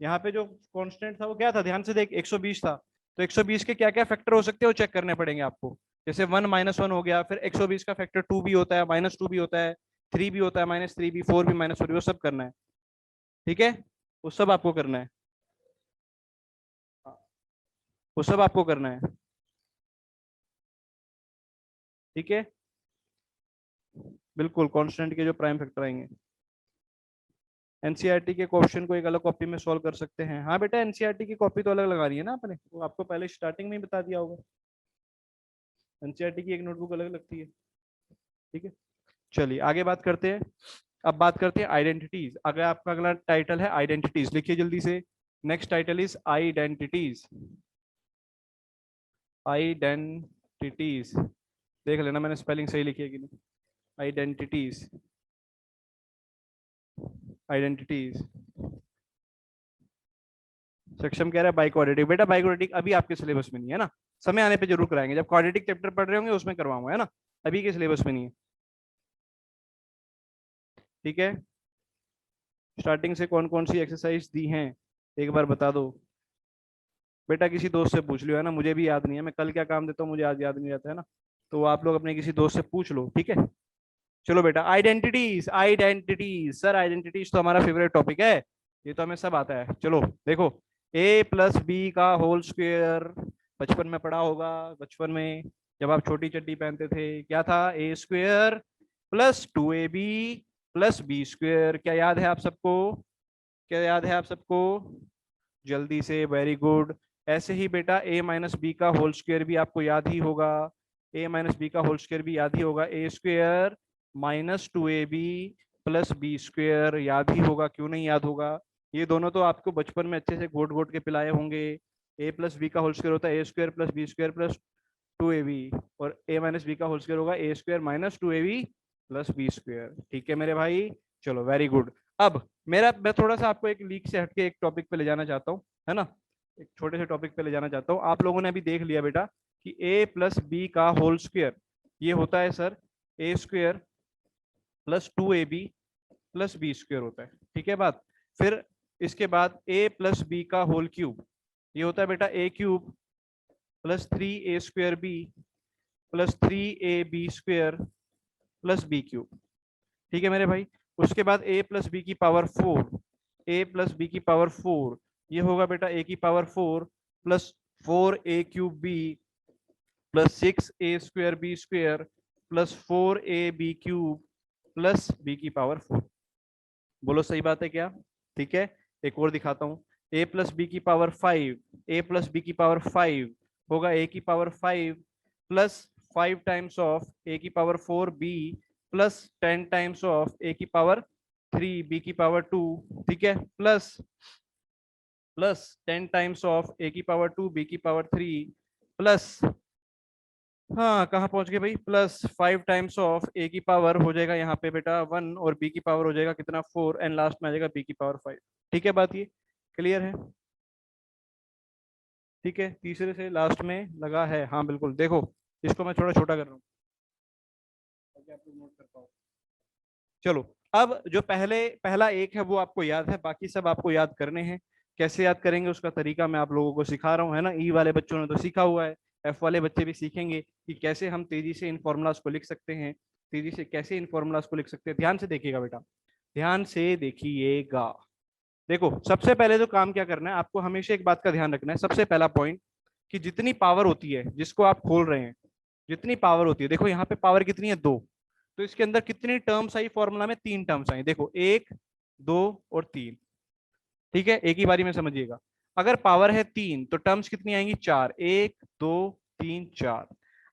यहाँ पे जो कांस्टेंट था वो क्या था, ध्यान से देख, 120 था। तो 120 के क्या क्या फैक्टर हो सकते हैं वो चेक करने पड़ेंगे आपको। जैसे 1 माइनस वन हो गया, फिर 120 का फैक्टर 2 भी होता है, माइनस टू भी होता है, 3 भी होता है, माइनस थ्री भी, 4 भी, माइनस फोर भी, वो सब करना है। ठीक है, वो सब आपको करना है, वो सब आपको करना है। ठीक है, बिल्कुल कांस्टेंट के जो प्राइम फैक्टर आएंगे। एनसीईआरटी के क्वेश्चन को एक अलग कॉपी में सॉल्व कर सकते हैं। हाँ बेटा, एनसीईआरटी की कॉपी तो अलग लगा रही है ना आपने, वो आपको पहले स्टार्टिंग में ही बता दिया होगा। एनसीईआरटी की एक नोटबुक अलग लगती है। ठीक है, चलिए आगे बात करते हैं। अब बात करते हैं आइडेंटिटीज। अगर आपका अगला टाइटल है आइडेंटिटीज, लिखिए जल्दी से। Next title is identities. Identities, देख लेना मैंने स्पेलिंग सही लिखी है कि नहीं। Identities, identities. सक्षम कह रहा है बाइक्वाड्रेटिक। बेटा बाइक्वाड्रेटिक अभी आपके सिलेबस में नहीं है ना, समय आने पे जरूर कराएंगे, जब क्वाड्रेटिक चैप्टर पढ़ रहे होंगे उसमें करवाऊंगा, है ना, अभी के सिलेबस में नहीं है। ठीक है, स्टार्टिंग से कौन कौन सी एक्सरसाइज दी हैं एक बार बता दो। बेटा किसी दोस्त से पूछ लियो, है ना, मुझे भी याद नहीं है, मैं कल क्या काम देता हूँ मुझे आज याद नहीं रहता है ना, तो आप लोग अपने किसी दोस्त से पूछ लो, ठीक है। चलो बेटा, आइडेंटिटीज, आइडेंटिटीज सर, आइडेंटिटीज तो हमारा फेवरेट टॉपिक है, ये तो हमें सब आता है। चलो देखो, a प्लस बी का होल स्क्वेयर, बचपन में पढ़ा होगा, बचपन में जब आप छोटी चड्डी पहनते थे, क्या था, a square plus 2ab plus b square. क्या याद है आप सबको, क्या याद है आप सबको, जल्दी से, वेरी गुड। ऐसे ही बेटा a माइनस बी का होल स्क्वेयर भी आपको याद ही होगा, a माइनस बी का होल स्क्वेयर भी याद ही होगा, a square minus 2ab plus b square याद ही होगा, क्यों नहीं याद होगा। ये दोनों तो आपको बचपन में अच्छे से घोट घोट के पिलाए होंगे। a प्लस बी का होल स्क्वेयर होता है a square plus b square plus 2ab, और a माइनस बी का होल स्क्वेयर होगा a square minus 2ab plus b square. ठीक है मेरे भाई, चलो वेरी गुड। अब मैं थोड़ा सा आपको एक लीक से हटके एक टॉपिक पे ले जाना चाहता हूँ, है ना, एक छोटे से टॉपिक पे ले जाना चाहता हूँ। आप लोगों ने अभी देख लिया बेटा कि a प्लस बी का होल स्क्वायर ये होता है sir a square plus 2ab plus b square होता है, ठीक है बात। फिर इसके बाद a प्लस बी का होल क्यूब ये होता है बेटा a cube plus 3a square b plus 3ab square plus b cube. ठीक है मेरे भाई, उसके बाद a प्लस बी की पावर 4, a प्लस बी की पावर 4 ये होगा बेटा a की power 4 plus 4a cube B plus 6a square B square plus 4ab cube plus b की पावर 4। बोलो सही बात है क्या? ठीक है, एक और दिखाता हूँ। ए प्लस बी की पावर 5, ए प्लस बी की पावर 5 होगा ए की power 5 plus 5 times of a की power 4 b plus 10 times of a की पावर 3 बी की पावर 2, ठीक है, plus plus 10 times of a की पावर 2 बी की पावर 3 प्लस, हाँ कहाँ पहुंच गए भाई, प्लस 5 टाइम्स ऑफ ए की पावर हो जाएगा यहाँ पे बेटा 1 और बी की पावर हो जाएगा कितना 4 एंड लास्ट में आ जाएगा बी की पावर 5। ठीक है बात, ये क्लियर है? ठीक है, तीसरे से लास्ट में लगा है, हाँ बिल्कुल, देखो इसको मैं थोड़ा छोटा कर रहा हूँ ताकि आप लोग नोट कर पाओ। चलो, अब जो पहला एक है वो आपको याद है, बाकी सब आपको याद करने हैं। कैसे याद करेंगे उसका तरीका मैं आप लोगों को सिखा रहा हूँ, है ना। ई वाले बच्चों ने तो सीखा हुआ है, एफ वाले बच्चे भी सीखेंगे कि कैसे हम तेजी से इन फॉर्मूलाज को लिख सकते हैं, तेजी से कैसे इन फॉर्मूलाज को लिख सकते हैं। ध्यान से देखिएगा बेटा, ध्यान से देखिएगा। देखो सबसे पहले तो काम क्या करना है, आपको हमेशा एक बात का ध्यान रखना है, सबसे पहला पॉइंट कि जितनी पावर होती है जिसको आप खोल रहे हैं, जितनी पावर होती है, देखो यहाँ पे पावर कितनी है 2, तो इसके अंदर कितनी टर्म्स आई फॉर्मूला में, 3 टर्म्स आई, देखो 1 2 और 3। ठीक है, एक ही बारी में समझिएगा। अगर पावर है 3 तो टर्म्स कितनी आएंगी 4, 1 2 3 4।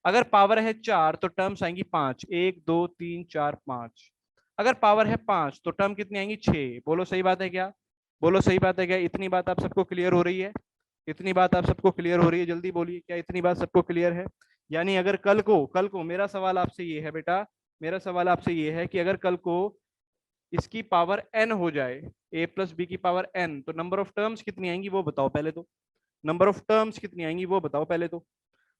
अगर पावर है 4 तो टर्म्स आएंगी 5, 1 2 3 4 5। अगर पावर है 5 तो टर्म कितनी आएंगी 6। बोलो सही बात है क्या, बोलो सही बात है क्या, इतनी बात आप सबको क्लियर हो रही है, इतनी बात आप सबको क्लियर हो रही है, जल्दी बोलिए क्या इतनी बात सबको क्लियर है। यानी अगर कल को मेरा सवाल आपसे ये है बेटा, मेरा सवाल आपसे ये है कि अगर कल को इसकी पावर n हो जाए, a प्लस बी की पावर n, तो नंबर ऑफ टर्म्स कितनी आएंगी वो बताओ पहले तो, नंबर ऑफ टर्म्स कितनी आएंगी वो बताओ पहले तो।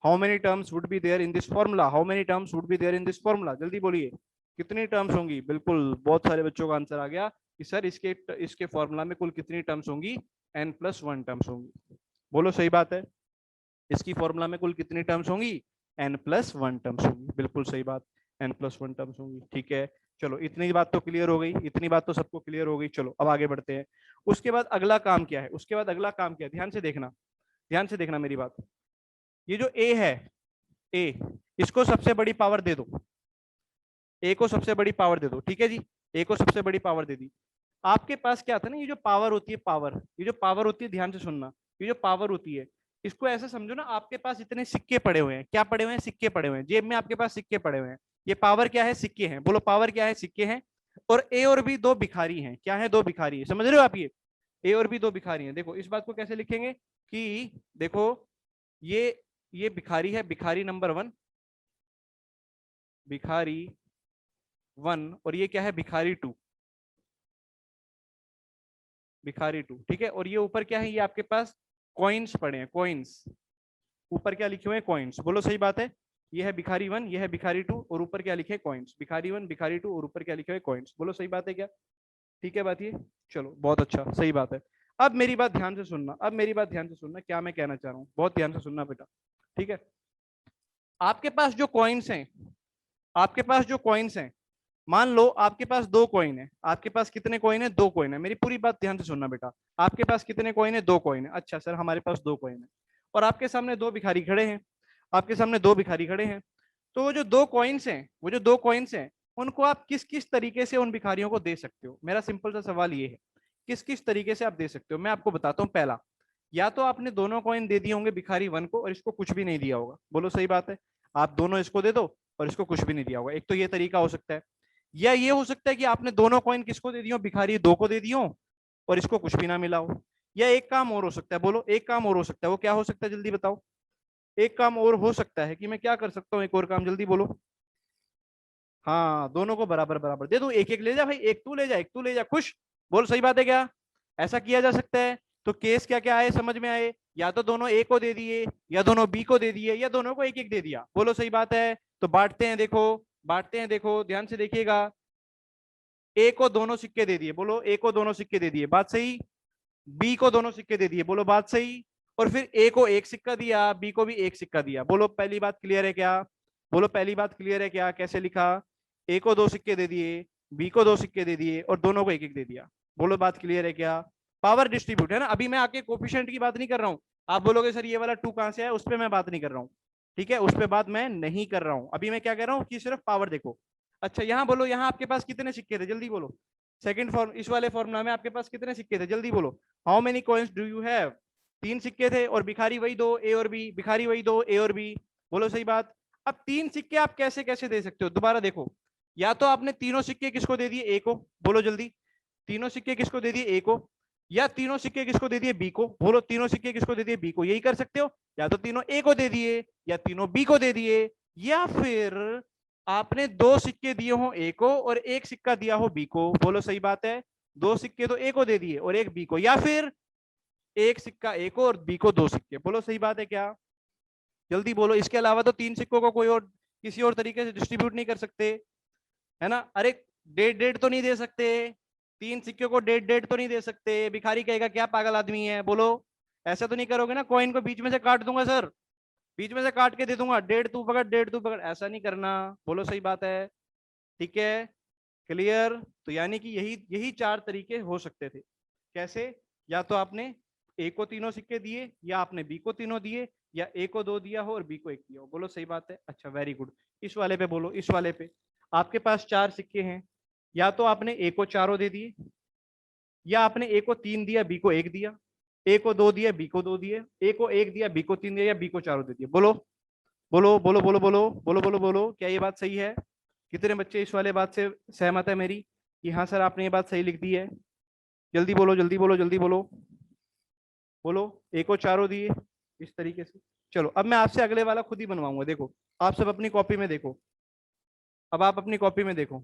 How many terms would be there in this formula, how many terms would be there in this formula, जल्दी बोलिए कितनी टर्म्स होंगी। बिल्कुल, बहुत सारे बच्चों का आंसर आ गया कि सर इसके फॉर्मूला में कुल कितनी टर्म्स होंगी, n+1 टर्म्स होंगी। बोलो सही बात है, इसकी फॉर्मूला में कुल कितनी टर्म्स होंगी, n+1 टर्म्स होंगी। बिल्कुल सही बात, n+1 टर्म्स होंगी। ठीक है, चलो इतनी बात तो क्लियर हो गई, इतनी बात तो सबको क्लियर हो गई। चलो अब आगे बढ़ते हैं। उसके बाद अगला काम क्या है, उसके बाद अगला काम क्या है, ध्यान से देखना, ध्यान से देखना मेरी बात। ये जो a है, a, इसको सबसे बड़ी पावर दे दो, a को सबसे बड़ी पावर दे दो। ठीक है जी, a को सबसे बड़ी पावर दे दी। आपके पास क्या था ना, ये जो पावर होती है, पावर, ये जो पावर होती है, ध्यान से सुनना, ये जो पावर होती है इसको ऐसे समझो ना, आपके पास इतने सिक्के पड़े हुए हैं, क्या पड़े हुए हैं, सिक्के पड़े हुए हैं, जेब में आपके पास सिक्के पड़े हुए हैं। ये पावर क्या है, सिक्के हैं। बोलो पावर क्या है, सिक्के हैं। और ए और बी दो भिखारी हैं, क्या है, दो भिखारी है, समझ रहे हो आप, ये ए और बी दो भिखारी हैं। देखो इस बात को कैसे लिखेंगे कि देखो ये भिखारी है, भिखारी नंबर 1, भिखारी 1, और ये क्या है, भिखारी 2, भिखारी 2। ठीक है, और ये ऊपर क्या है, ये आपके पास कॉइन्स पड़े हैं, कॉइन्स, ऊपर क्या लिखे हुए हैं, कॉइन्स। बोलो सही बात है, ये है भिखारी 1, ये है भिखारी 2, और ऊपर क्या लिखे, कॉइन्स। भिखारी 1 भिखारी 2 और ऊपर क्या लिखे हुए, कॉइन्स। बोलो सही बात है क्या, ठीक है बात ये, चलो बहुत अच्छा, सही बात है। अब मेरी बात ध्यान से सुनना, अब मेरी बात ध्यान से सुनना, क्या मैं कहना चाह रहा हूँ, बहुत ध्यान से सुनना बेटा। ठीक है, आपके पास जो कॉइन्स हैं, आपके पास जो कॉइन्स हैं, मान लो आपके पास 2 कॉइन है, आपके पास कितने कॉइन है, 2 कॉइन है। मेरी पूरी बात ध्यान से सुनना बेटा, आपके पास कितने कॉइन है, 2 कॉइन है। अच्छा सर हमारे पास 2 कॉइन है, और आपके सामने 2 भिखारी खड़े हैं, आपके सामने 2 भिखारी खड़े हैं। तो वो जो 2 कॉइन्स हैं, वो जो 2 कॉइन्स हैं, उनको आप किस किस तरीके से उन भिखारियों को दे सकते हो। मेरा सिंपल सा सवाल ये है, किस किस तरीके से आप दे सकते हो, मैं आपको बताता हूँ। पहला, या तो आपने दोनों कॉइन दे दिए होंगे भिखारी 1 को और इसको कुछ भी नहीं दिया होगा। बोलो सही बात है, आप दोनों इसको दे दो और इसको कुछ भी नहीं दिया होगा, एक तो ये तरीका हो सकता है। या ये हो सकता है कि आपने दोनों कॉइन किसको दे दियो, भिखारी 2 को दे दियो और इसको कुछ भी ना मिला हो। या एक काम और हो सकता है, बोलो एक काम और हो सकता है, वो क्या हो सकता है, जल्दी बताओ। एक काम और हो सकता है कि मैं क्या कर सकता हूँ, एक और काम जल्दी बोलो। हाँ, दोनों को बराबर बराबर दे दूं, एक एक ले जा भाई, एक तू ले जा, एक तू ले जा, खुश। बोल सही बात है क्या, ऐसा किया जा सकता है। तो केस क्या क्या आए समझ में आए, या तो दोनों ए को दे दिए, या दोनों बी को दे दिए, या दोनों को एक एक दे दिया। बोलो सही बात है, तो बांटते हैं, देखो बांटते हैं, देखो ध्यान से देखिएगा। ए को दोनों सिक्के दे दिए, बोलो ए को दोनों सिक्के दे दिए, बात सही। बी को दोनों सिक्के दे दिए, बोलो बात सही। और फिर ए को एक सिक्का दिया, बी को भी एक सिक्का दिया। बोलो पहली बात क्लियर है क्या, बोलो पहली बात क्लियर है क्या, कैसे लिखा, ए को 2 सिक्के दे दिए, बी को 2 सिक्के दे दिए और दोनों को एक एक दे दिया। बोलो बात क्लियर है क्या, पावर डिस्ट्रीब्यूट है ना। अभी मैं आके कोफिशिएंट की बात नहीं कर रहा हूं, आप बोलोगे सर ये वाला 2 कहां से है, उस पर मैं बात नहीं कर रहा हूँ। ठीक है, उस पर बात मैं नहीं कर रहा हूं, अभी मैं क्या कह रहा हूँ कि सिर्फ पावर देखो। अच्छा यहाँ बोलो, यहाँ आपके पास कितने सिक्के थे, जल्दी बोलो। सेकंड फॉर्म, इस वाले फॉर्मूला में आपके पास कितने सिक्के थे, जल्दी बोलो। How many coins do you have? 3 सिक्के थे और भिखारी वही दो, ए और बी, भिखारी वही दो, ए और बी। बोलो सही बात। अब 3 सिक्के आप कैसे कैसे दे सकते हो, दोबारा देखो। या तो आपने तीनों सिक्के किसको दे दिए, ए को, बोलो जल्दी। तीनों सिक्के किसको दे दिए, ए को। या तीनों सिक्के किसको दे दिए, बी को, बोलो तीनों सिक्के किसको दे दिए, बी को। यही कर सकते हो, या तो तीनों ए को दे दिए या तीनों बी को दे दिए, या फिर आपने 2 सिक्के दिए हो ए को और 1 सिक्का दिया हो बी को। बोलो सही बात है। 2 सिक्के तो ए को दे दिए और 1 बी को, या फिर 1 सिक्का ए को और बी को 2 सिक्के। बोलो सही बात है क्या, जल्दी बोलो। इसके अलावा तो 3 सिक्कों को कोई और किसी और तरीके से डिस्ट्रीब्यूट नहीं कर सकते, है ना। अरे डेढ़ डेढ़ तो नहीं दे सकते, 3 सिक्कों को डेढ़ डेढ़ तो नहीं दे सकते। भिखारी कहेगा क्या पागल आदमी है, बोलो। ऐसा तो नहीं करोगे ना, कॉइन को बीच में से काट दूंगा सर, बीच में से काट के दे दूंगा, डेढ़ तू पकड़ डेढ़ तू पकड़, ऐसा नहीं करना। बोलो सही बात है, ठीक है, क्लियर। तो यानी कि यही यही 4 तरीके हो सकते थे। कैसे, या तो आपने ए को तीनों सिक्के दिए, या आपने बी को तीनों दिए, या ए को 2 दिया हो और बी को 1 दिया हो। बोलो सही बात है, अच्छा वेरी गुड। इस वाले पे बोलो, इस वाले पे आपके पास 4 सिक्के हैं, या तो आपने ए को चारों दे दिए, या आपने ए को 3 दिया, बी को 1 दिया, ए को 2 दिया, बी को 2 दिए, ए को 1 दिया, बी को 3 दिया, या बी को चारों दे दिया। बोलो बोलो बोलो बोलो बोलो बोलो बोलो बोलो, क्या ये बात सही है? कितने बच्चे इस वाले बात से सहमत है मेरी कि हाँ सर आपने ये बात सही लिख दी है? जल्दी बोलो जल्दी बोलो जल्दी बोलो बोलो। ए को चारों दिए इस तरीके से। चलो अब मैं आपसे अगले वाला खुद ही बनवाऊंगा, देखो आप सब अपनी कॉपी में देखो। अब आप अपनी कॉपी में देखो,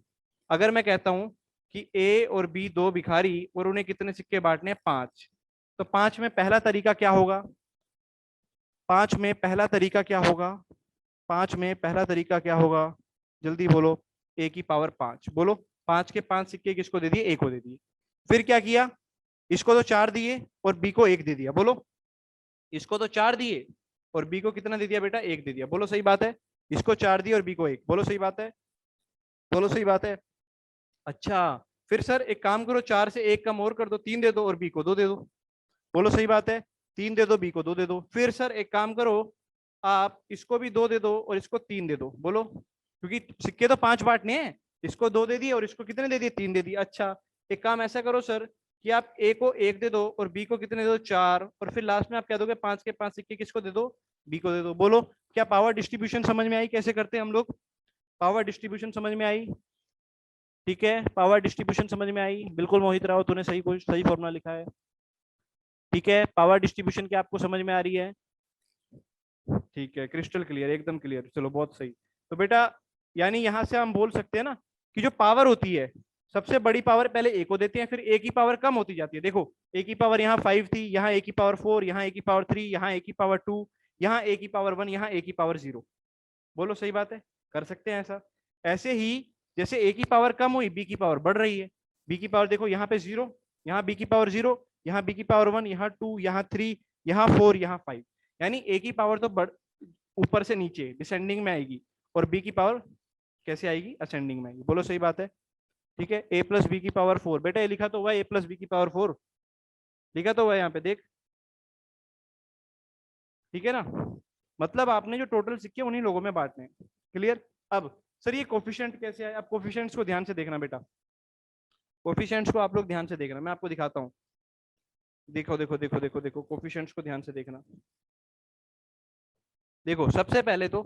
अगर मैं कहता हूं कि ए और बी 2 भिखारी और उन्हें कितने सिक्के बांटने हैं, 5, तो 5 में पहला तरीका क्या होगा? 5 में पहला तरीका क्या होगा? 5 में पहला तरीका क्या होगा, जल्दी बोलो। ए की पावर 5, बोलो। 5 के 5 सिक्के किसको दे दिए, ए को दे दिए। फिर क्या किया, इसको तो 4 दिए और बी को 1 दे दिया। बोलो, इसको तो 4 दिए और बी को कितना दे दिया बेटा, 1 दे दिया। बोलो सही बात है। इसको 4 दिए और बी को 1, बोलो सही बात है, बोलो सही बात है। अच्छा, फिर सर एक काम करो, 4 से 1 कम और कर दो, 3 दे दो और बी को 2 दे दो। बोलो सही बात है, 3 दे दो, बी को 2 दे दो। फिर सर एक काम करो, आप इसको भी 2 दे दो और इसको 3 दे दो। बोलो, क्योंकि सिक्के तो 5 बांटने हैं, इसको 2 दे दिए और इसको कितने दे दिए, 3 दे दिए। अच्छा, एक काम ऐसा करो सर कि आप ए को 1 दे दो और बी को कितने दे दो, 4, और फिर लास्ट में आप कह दोगे 5 के 5 सिक्के किसको दे दो, बी को दे दो। बोलो, क्या पावर डिस्ट्रीब्यूशन समझ में आई, कैसे करते हैं हम लोग? पावर डिस्ट्रीब्यूशन समझ में आई? ठीक है, पावर डिस्ट्रीब्यूशन समझ में आई, बिल्कुल मोहित राव तूने सही कुछ सही फॉर्मूला लिखा है। ठीक है, पावर डिस्ट्रीब्यूशन क्या आपको समझ में आ रही है? ठीक है, क्रिस्टल क्लियर, एकदम क्लियर, चलो बहुत सही। तो बेटा यानी यहां से हम बोल सकते हैं ना कि जो पावर होती है, सबसे बड़ी पावर पहले ए को देते हैं, फिर ए की पावर कम होती जाती है। देखो, ए की पावर यहाँ 5 थी, यहाँ ए की पावर 4, यहाँ ए की पावर 3, यहाँ ए की पावर 2, यहाँ ए की पावर 1, यहाँ ए की पावर 0। बोलो सही बात है, कर सकते हैं ऐसा। ऐसे ही जैसे ए की पावर कम हुई, बी की पावर बढ़ रही है। बी की पावर देखो, यहाँ पे 0, यहाँ बी की पावर 0, यहाँ बी की पावर 1, यहाँ 2, यहाँ 3, यहाँ 4, यहाँ 5। यानी ए की पावर तो बढ़ ऊपर से नीचे डिसेंडिंग में आएगी, और बी की पावर कैसे आएगी, असेंडिंग में आएगी। बोलो सही बात है, ठीक है। ए प्लस बी की पावर 4, बेटा ये लिखा तो हुआ ए प्लस बी की पावर 4, लिखा तो हुआ यहाँ पे देख, ठीक है ना। मतलब आपने जो टोटल सिक्के उन्हीं लोगों में बांटने हैं, क्लियर। अब सर ये कोफिशिएंट कैसे आए, अब कोफिशिएंट्स को ध्यान से देखना बेटा, कोफिशिएंट्स को आप लोग ध्यान से देखना, मैं आपको दिखाता हूँ। देखो देखो देखो देखो देखो, कोफिशिएंट्स को ध्यान से देखना। देखो सबसे पहले तो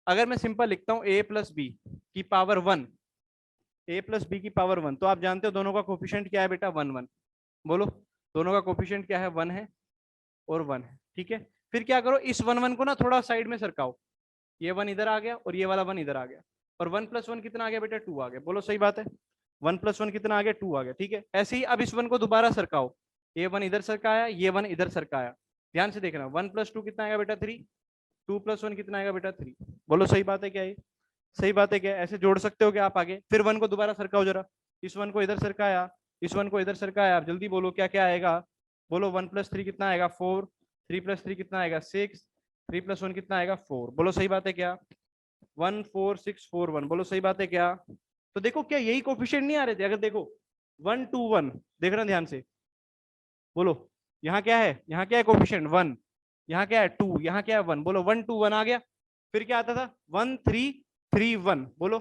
अगर मैं सिंपल लिखता हूँ ए प्लस बी की पावर 1, ए प्लस बी की पावर 1, तो आप जानते हो दोनों का कोफिशिएंट क्या है बेटा, 1 1। बोलो, दोनों का कोफिशिएंट क्या है, 1 है और 1 है, ठीक है। फिर क्या करो, इस 1 1 को ना थोड़ा साइड में सरकाओ, ये 1 इधर आ गया और ये वाला 1 इधर आ गया, और 1 प्लस 1 कितना आ गया बेटा, 2 आ गया। बोलो सही बात है, 1 प्लस 1 कितना आ गया, 2 आ गया, ठीक है। ऐसे ही अब इस 1 को दोबारा सरकाओ, ये 1 इधर सरकाया, ये 1 इधर सरकाया। ध्यान से देखना, 1 प्लस 2 कितना आएगा बेटा, 3, 2 प्लस 1 कितना आएगा बेटा, 3। बोलो सही बात है क्या, ये सही बात है क्या, ऐसे जोड़ सकते हो क्या आप आगे। फिर 1 को दोबारा सरकाओ जरा, इस 1 को इधर सरकाया, इस 1 को इधर सरकाया, आप जल्दी बोलो क्या क्या आएगा। बोलो 1 प्लस 3 कितना आएगा, 4, 3 प्लस 3 कितना आएगा, 6, 3 प्लस 1 कितना आएगा, 4। बोलो सही बात है क्या, 1 4 6 4 1। बोलो सही बात है क्या। तो देखो क्या यही कोफिशिएंट नहीं आ रहे थे, अगर देखो 1 2 1, देखना ध्यान से। बोलो, यहाँ क्या है, यहाँ क्या है कोफिशिएंट 1, यहाँ क्या है 2, यहाँ क्या है 1। बोलो 1 2 1 आ गया। फिर क्या आता था, 1 3 3 1। बोलो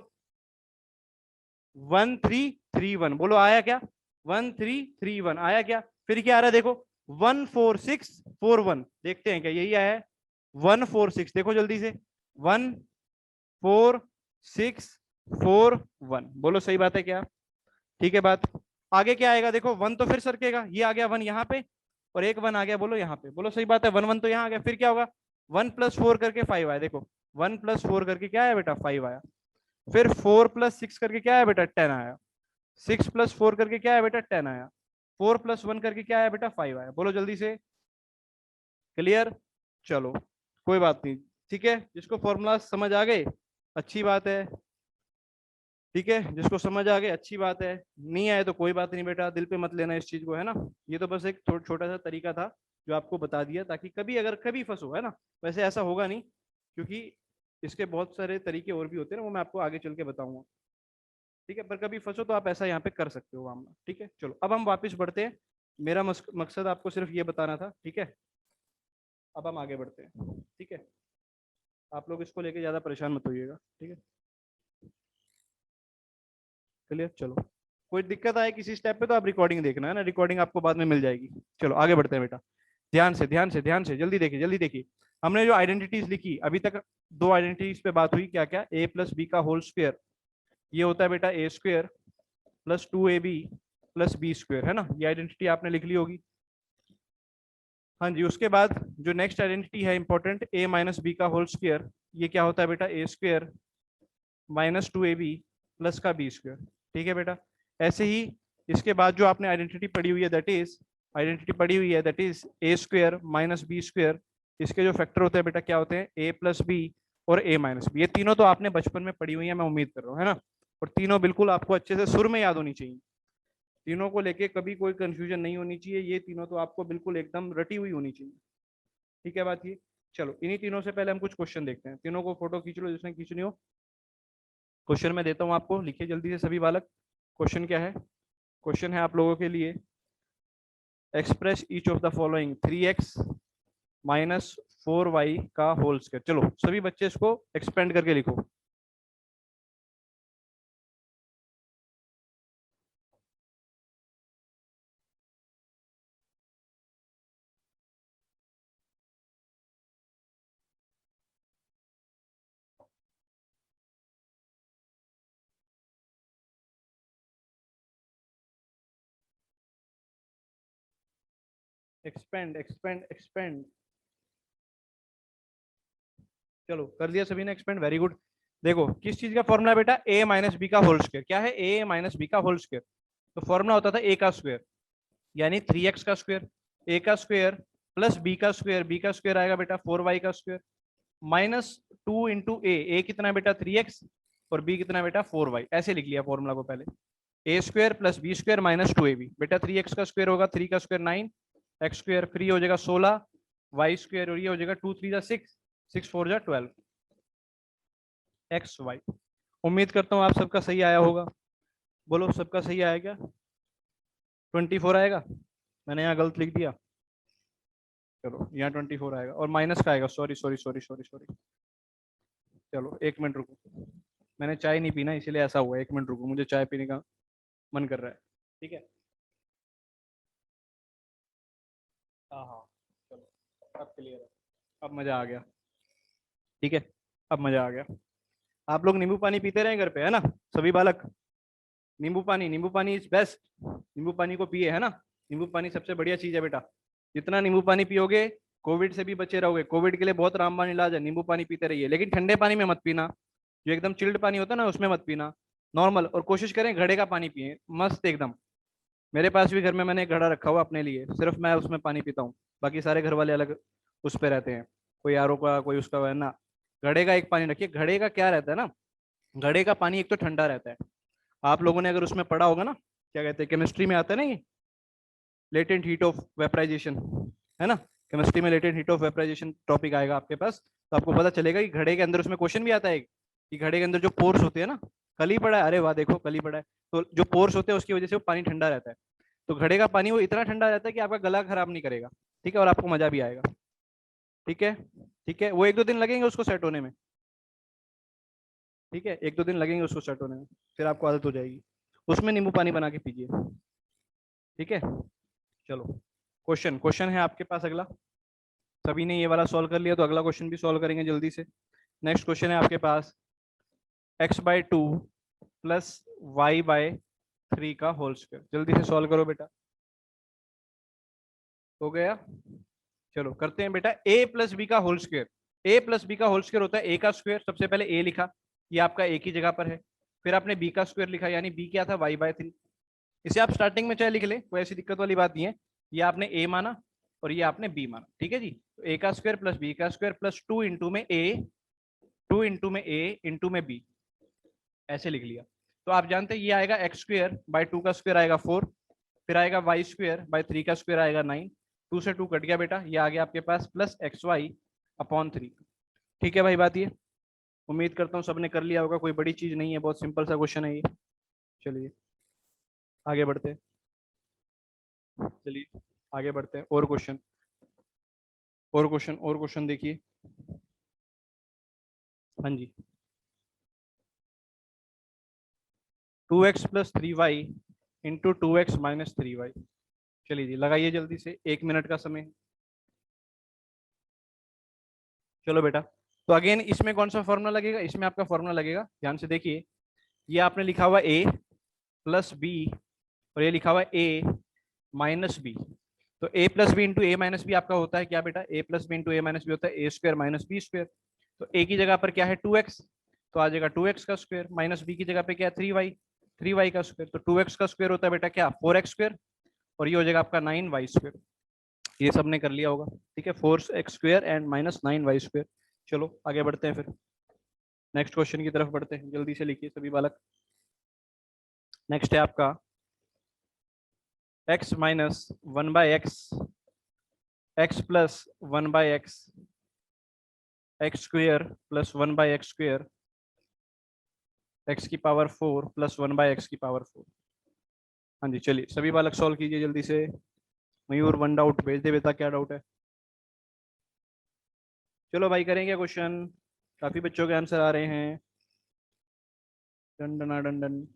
1331, बोलो आया क्या? 1331 आया क्या? फिर क्या आ रहा है देखो, 14641, देखते हैं क्या यही आया है? 146, देखो जल्दी से, 14641, बोलो सही बात है क्या? ठीक है बात। आगे क्या आएगा देखो, वन तो फिर सरकेगा, ये आ गया वन यहाँ पे, और एक वन आ गया, बोलो यहाँ पे, बोलो सही बात है, वन वन तो यहाँ आ गया, फिर क्या होगा? 1+4 करके 5 आया, देखो 1+4 करके क्या आया बेटा? 5 आया। फिर 4+6 करके क्या आया बेटा? 10 आया। 6+4 करके क्या आया बेटा? 10 आया। 4+1 करके क्या आया बेटा? 5 आया। बोलो जल्दी से, क्लियर? चलो कोई बात नहीं, ठीक है, जिसको फॉर्मूला समझ आ गए अच्छी बात है, ठीक है, जिसको समझ आ गए अच्छी बात है, नहीं आए तो कोई बात नहीं बेटा, दिल पे मत लेना इस चीज को, है ना। ये तो बस एक छोटा सा तरीका था जो आपको बता दिया, ताकि कभी अगर कभी फंसो, है ना। वैसे ऐसा होगा नहीं, क्योंकि इसके बहुत सारे तरीके और भी होते हैं ना, वो मैं आपको आगे चल के बताऊंगा, ठीक है, पर कभी फंसो तो आप ऐसा यहाँ पे कर सकते हो मामला, ठीक है। चलो अब हम वापस बढ़ते हैं, मेरा मकसद आपको सिर्फ ये बताना था, ठीक है। अब हम आगे बढ़ते हैं, ठीक है, आप लोग इसको लेके ज्यादा परेशान मत होइएगा, ठीक है, क्लियर। चलो कोई दिक्कत आए किसी स्टेप पे तो आप रिकॉर्डिंग देखना, है ना, रिकॉर्डिंग आपको बाद में मिल जाएगी। चलो आगे बढ़ते हैं बेटा, ध्यान से ध्यान से ध्यान से, जल्दी देखिए जल्दी देखिए। हमने जो आइडेंटिटीज लिखी अभी तक, दो आइडेंटिटीज पे बात हुई, क्या क्या? a+b का होल स्क्वायर, ये होता है बेटा a² + 2ab + b², है ना, ये आइडेंटिटी आपने लिख ली होगी। हाँ जी, उसके बाद जो नेक्स्ट आइडेंटिटी है इंपॉर्टेंट, a-b का होल स्क्वायर, ये क्या होता है बेटा? a² - 2ab + का b², ठीक है बेटा। ऐसे ही इसके बाद जो आपने आइडेंटिटी पढ़ी हुई है, दैट इज a² - b², इसके जो फैक्टर होते हैं बेटा क्या होते हैं? a+b और a-b, ये तीनों तो आपने बचपन में पढ़ी हुई है, मैं उम्मीद कर रहा हूँ, है ना। और तीनों बिल्कुल आपको अच्छे से सुर में याद होनी चाहिए, तीनों को लेके कभी कोई कंफ्यूजन नहीं होनी चाहिए, ये तीनों तो आपको बिल्कुल एकदम रटी हुई होनी चाहिए, ठीक है बात ये। चलो इन्हीं तीनों से पहले हम कुछ क्वेश्चन देखते हैं, तीनों को फोटो खींच लो जिसने खींचनी हो। क्वेश्चन मैं देता हूँ आपको, लिखिए जल्दी से सभी बालक। क्वेश्चन क्या है? क्वेश्चन है आप लोगों के लिए, express each of the following 3x - 4y का होल स्क्वायर। चलो सभी बच्चे इसको एक्सपेंड करके लिखो। एक्सपेंड एक्सपेंड एक्सपेंड, चलो कर दिया सभी ने एक्सपेंड, वेरी गुड। देखो किस चीज का फॉर्मूला बेटा? a - b का होल स्क्वायर। क्या है? a - b का होल स्क्वायर, तो फॉर्मूला होता था a का स्क्वायर, यानी 3x का स्क्वायर, a का स्क्वायर प्लस b का स्क्वायर, b का स्क्वायर आएगा बेटा 4y का स्क्वायर, -2 × a कितना है बेटा? 3x, और b कितना है बेटा? 4y। ऐसे लिख लिया फॉर्मूला को पहले, a² + b² - 2ab, बेटा 3x का स्क्वायर होगा 3 का स्क्वायर 9, x² फ्री हो जाएगा 16, y² और ये हो जाएगा 2 3 जा 6, 6 4 जा 12, xy। उम्मीद करता हूँ आप सबका सही आया होगा, बोलो सबका सही आया क्या? 24 आएगा, मैंने यहाँ गलत लिख दिया, चलो यहाँ 24 आएगा, और माइनस का आएगा, sorry sorry sorry sorry sorry, चलो एक मिनट रुको, मैंने चाय नहीं पीना इसीलिए ऐसा हुआ, एक मिनट रुको, मुझे चाय पीने का मन कर रहा है, ठीक है। हाँ हाँ, चलो अब क्लियर है, अब मजा आ गया, ठीक है, अब मजा आ गया। आप लोग नींबू पानी पीते रहे घर पे, है ना, सभी बालक? नींबू पानी इज बेस्ट, नींबू पानी को पिए, है ना। नींबू पानी सबसे बढ़िया चीज है बेटा, जितना नींबू पानी पियोगे कोविड से भी बचे रहोगे, कोविड के लिए बहुत रामबाण इलाज है, नींबू पानी पीते रहिए, लेकिन ठंडे पानी में मत पीना, जो एकदम चिल्ड पानी होता है ना उसमें मत पीना, नॉर्मल, और कोशिश करें घड़े का पानी पिए, मस्त एकदम। मेरे पास भी घर में मैंने एक घड़ा रखा हुआ अपने लिए, सिर्फ मैं उसमें पानी पीता हूँ, बाकी सारे घर वाले अलग उस पे रहते हैं, कोई आरओ का कोई उसका, है ना। घड़े का एक पानी रखिए, घड़े का क्या रहता है ना, घड़े का पानी एक तो ठंडा रहता है, आप लोगों ने अगर उसमें पढ़ा होगा ना, क्या कहते हैं, केमिस्ट्री में आता है ना ये, लेटेंट हीट ऑफ वेपराइजेशन, है ना, केमिस्ट्री में latent heat of vaporization topic आएगा आपके पास, तो आपको पता चलेगा कि घड़े के अंदर, उसमें क्वेश्चन भी आता है कि घड़े के अंदर जो पोर्स होते हैं ना, कल ही पड़ा है, अरे वाह देखो कल ही पड़ा है, तो जो पोर्स होते हैं उसकी वजह से वो पानी ठंडा रहता है, तो घड़े का पानी वो इतना ठंडा रहता है कि आपका गला खराब नहीं करेगा, ठीक है, और आपको मजा भी आएगा, ठीक है, ठीक है, वो 1 2 दिन लगेंगे उसको सेट होने में, ठीक है, 1-2 दिन लगेंगे उसको सेट होने में, फिर आपको आदत हो जाएगी। उसमें नींबू पानी बना के पीजिए। ठीक है, चलो क्वेश्चन क्वेश्चन है आपके पास अगला। सभी ने ये वाला सॉल्व कर लिया तो अगला क्वेश्चन भी सॉल्व करेंगे जल्दी से। नेक्स्ट क्वेश्चन है आपके पास x/2 प्लस y/3 का होल स्क्वायर। जल्दी से सॉल्व करो बेटा। हो गया? चलो करते हैं बेटा। a प्लस बी का whole square, a plus B का होल स्क्वायर होता है a का स्क्वायर। सबसे पहले a लिखा, ये आपका एक ही जगह पर है। फिर आपने b का स्क्वायर लिखा, यानी b क्या था, y/3। इसे आप स्टार्टिंग में चाहे लिख ले, कोई ऐसी दिक्कत वाली बात नहीं है। ये आपने a माना और ये आपने b माना। ठीक है जी, तो a का स्क्वायर प्लस b का स्क्वायर प्लस 2 इंटू में a, 2 इंटू में a इंटू में b, ऐसे लिख लिया। तो आप जानते हैं ये आएगा एक्स स्क्वायर बाय 2 का स्क्वायर आएगा 4, फिर आएगा वाई स्क्वायर बाय 3 का स्क्वायर आएगा 9। 2 से 2 कट गया बेटा, ये आ गया आपके पास प्लस XY/3। ठीक है भाई बात ये, उम्मीद करता हूँ सबने कर लिया होगा, कोई बड़ी चीज नहीं है, बहुत सिंपल सा क्वेश्चन है ये। चलिए आगे बढ़ते हैं, चलिए आगे बढ़ते हैं। और क्वेश्चन, और क्वेश्चन, और क्वेश्चन देखिए। हाँ जी, 2x plus 3y into 2x minus 3y। चलिए जी लगाइए जल्दी से, 1 मिनट का समय। चलो बेटा, तो अगेन इसमें कौन सा फॉर्मूला लगेगा, इसमें आपका फॉर्मूला लगेगा, ध्यान से देखिए। ये आपने लिखा हुआ a प्लस बी और ये लिखा हुआ a माइनस बी। तो a plus B into A minus B आपका होता है क्या बेटा, a plus B into A minus B होता है a square minus B square. तो a की जगह पर क्या है 2x, तो आ जाएगा 2x का स्क्वायर, माइनस b की जगह पे क्या है 3y, 3y का स्क्वायर। तो 2x का स्क्वायर होता है बेटा क्या 4x स्क्वायर, और ये हो जाएगा आपका 9y स्क्वायर। ये सबने कर लिया होगा। ठीक है, 4x square and minus 9y square. चलो आगे बढ़ते हैं, फिर नेक्स्ट क्वेश्चन की तरफ बढ़ते हैं। जल्दी से लिखिए सभी बालक। नेक्स्ट है आपका x minus 1/x, x plus 1/x, x square plus 1/x square, x की पावर 4 प्लस 1/x की पावर 4। हाँ जी, चलिए सभी बालक सॉल्व कीजिए जल्दी से। मयूर 1 डाउट भेज दे बेटा, क्या डाउट है? चलो भाई करेंगे क्वेश्चन, काफी बच्चों के आंसर आ रहे हैं। Done done done done.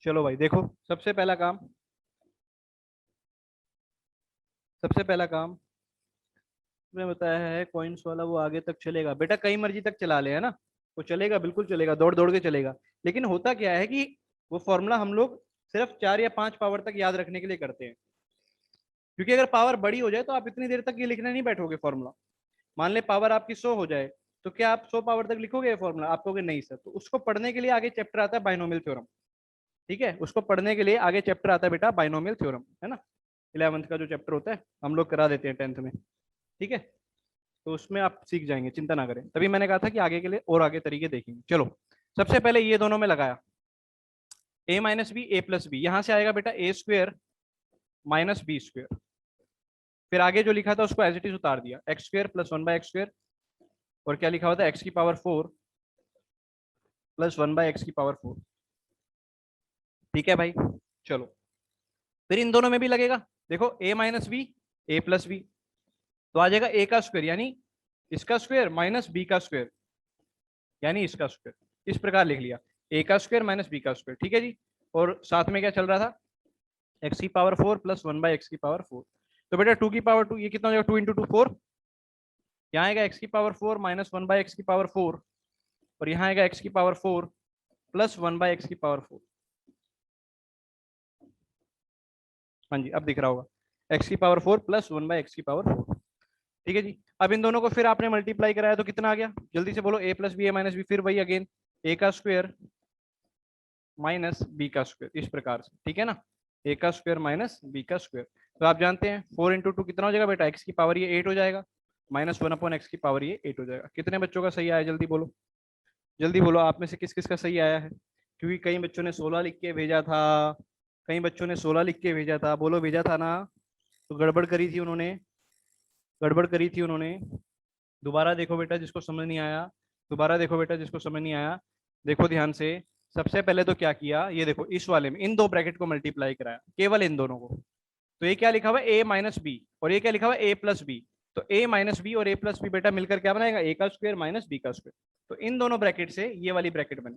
चलो भाई देखो, सबसे पहला काम, सबसे पहला काम मैं बताया है कॉइन्स वाला, वो आगे तक चलेगा बेटा, कई मर्जी तक चला ले, है ना, वो चलेगा, बिल्कुल चलेगा, दौड़ दौड़ के चलेगा। लेकिन होता क्या है कि वो फॉर्मूला हम लोग सिर्फ 4 या 5 पावर तक याद रखने के लिए करते हैं, क्योंकि अगर पावर बड़ी हो जाए तो आप इतनी देर तक ये लिखने नहीं बैठोगे फॉर्मूला। मान ले पावर आपकी 100 हो जाए, तो क्या आप 100 पावर तक लिखोगे ये फॉर्मूला? आप कहोगे नहीं सर। तो उसको पढ़ने के लिए आगे चैप्टर आता है बाइनोमियल थ्योरम। ठीक है, उसको पढ़ने के लिए आगे चैप्टर आता है बेटा बाइनोमियल थ्योरम, है ना, 11th का जो चैप्टर होता है हम लोग करा देते हैं 10th में। ठीक है, तो उसमें आप सीख जाएंगे, चिंता ना करें। तभी मैंने कहा था कि आगे के लिए और आगे तरीके देखेंगे। चलो सबसे पहले ये दोनों में लगाया, a minus B A plus B, यहां से आएगा बेटा A square minus B square. फिर आगे जो लिखा था उसको एज इट इज उतार दिया, x square plus 1/x square, और क्या लिखा हुआ था x की पावर 4 प्लस 1/x की पावर 4। ठीक है भाई, चलो फिर इन दोनों में भी लगेगा। देखो a minus B A plus B, तो आ जाएगा a का स्क्वायर यानी इसका स्क्वायर माइनस b का स्क्वायर यानी इसका स्क्वायर। इस प्रकार लिख लिया, a का स्क्वायर माइनस b का स्क्वायर। ठीक है जी, और साथ में क्या चल रहा था, x की पावर 4 प्लस 1/x की पावर 4। तो बेटा 2 की पावर 2, ये कितना हो जाएगा 2 इंटू 2 4, यहाँ आएगा x की पावर 4 माइनस 1/x की पावर 4, और यहाँ आएगा x की पावर 4 प्लस 1/x की पावर 4। हाँ जी अब दिख रहा होगा, x की पावर 4 प्लस 1/x की पावर 4। ठीक है जी, अब इन दोनों को फिर आपने मल्टीप्लाई कराया तो कितना आ गया, जल्दी से बोलो, a plus B A minus B, फिर वही अगेन a का स्क्वायर माइनस बी का स्क्वायर, इस प्रकार से। ठीक है ना, a का स्क्वायर माइनस बी का स्क्वायर। तो आप जानते हैं 4 इंटू 2 कितना हो जाएगा बेटा, x की पावर ये 8 हो जाएगा, माइनस 1/x की पावर ये 8 हो जाएगा। कितने बच्चों का सही आया, जल्दी बोलो, जल्दी बोलो, आप में से किस किस का सही आया है? क्योंकि कई बच्चों ने 16 लिख के भेजा था, कई बच्चों ने 16 लिख के भेजा था, बोलो भेजा था ना, तो गड़बड़ करी थी उन्होंने, गड़बड़ करी थी उन्होंने। दोबारा देखो बेटा जिसको समझ नहीं आया, दोबारा देखो बेटा जिसको समझ नहीं आया, देखो ध्यान से। सबसे पहले तो क्या किया, ये देखो इस वाले में इन दो ब्रैकेट को मल्टीप्लाई कराया, केवल इन दोनों को। तो ये क्या लिखा हुआ है a माइनस बी, और ये क्या लिखा हुआ है a प्लस बी। तो a माइनस बी और a प्लस बी बेटा मिलकर क्या बनाएगा, a का स्क्वायर माइनस b का स्क्वायर। तो इन दोनों ब्रैकेट से ये वाली ब्रैकेट बनी,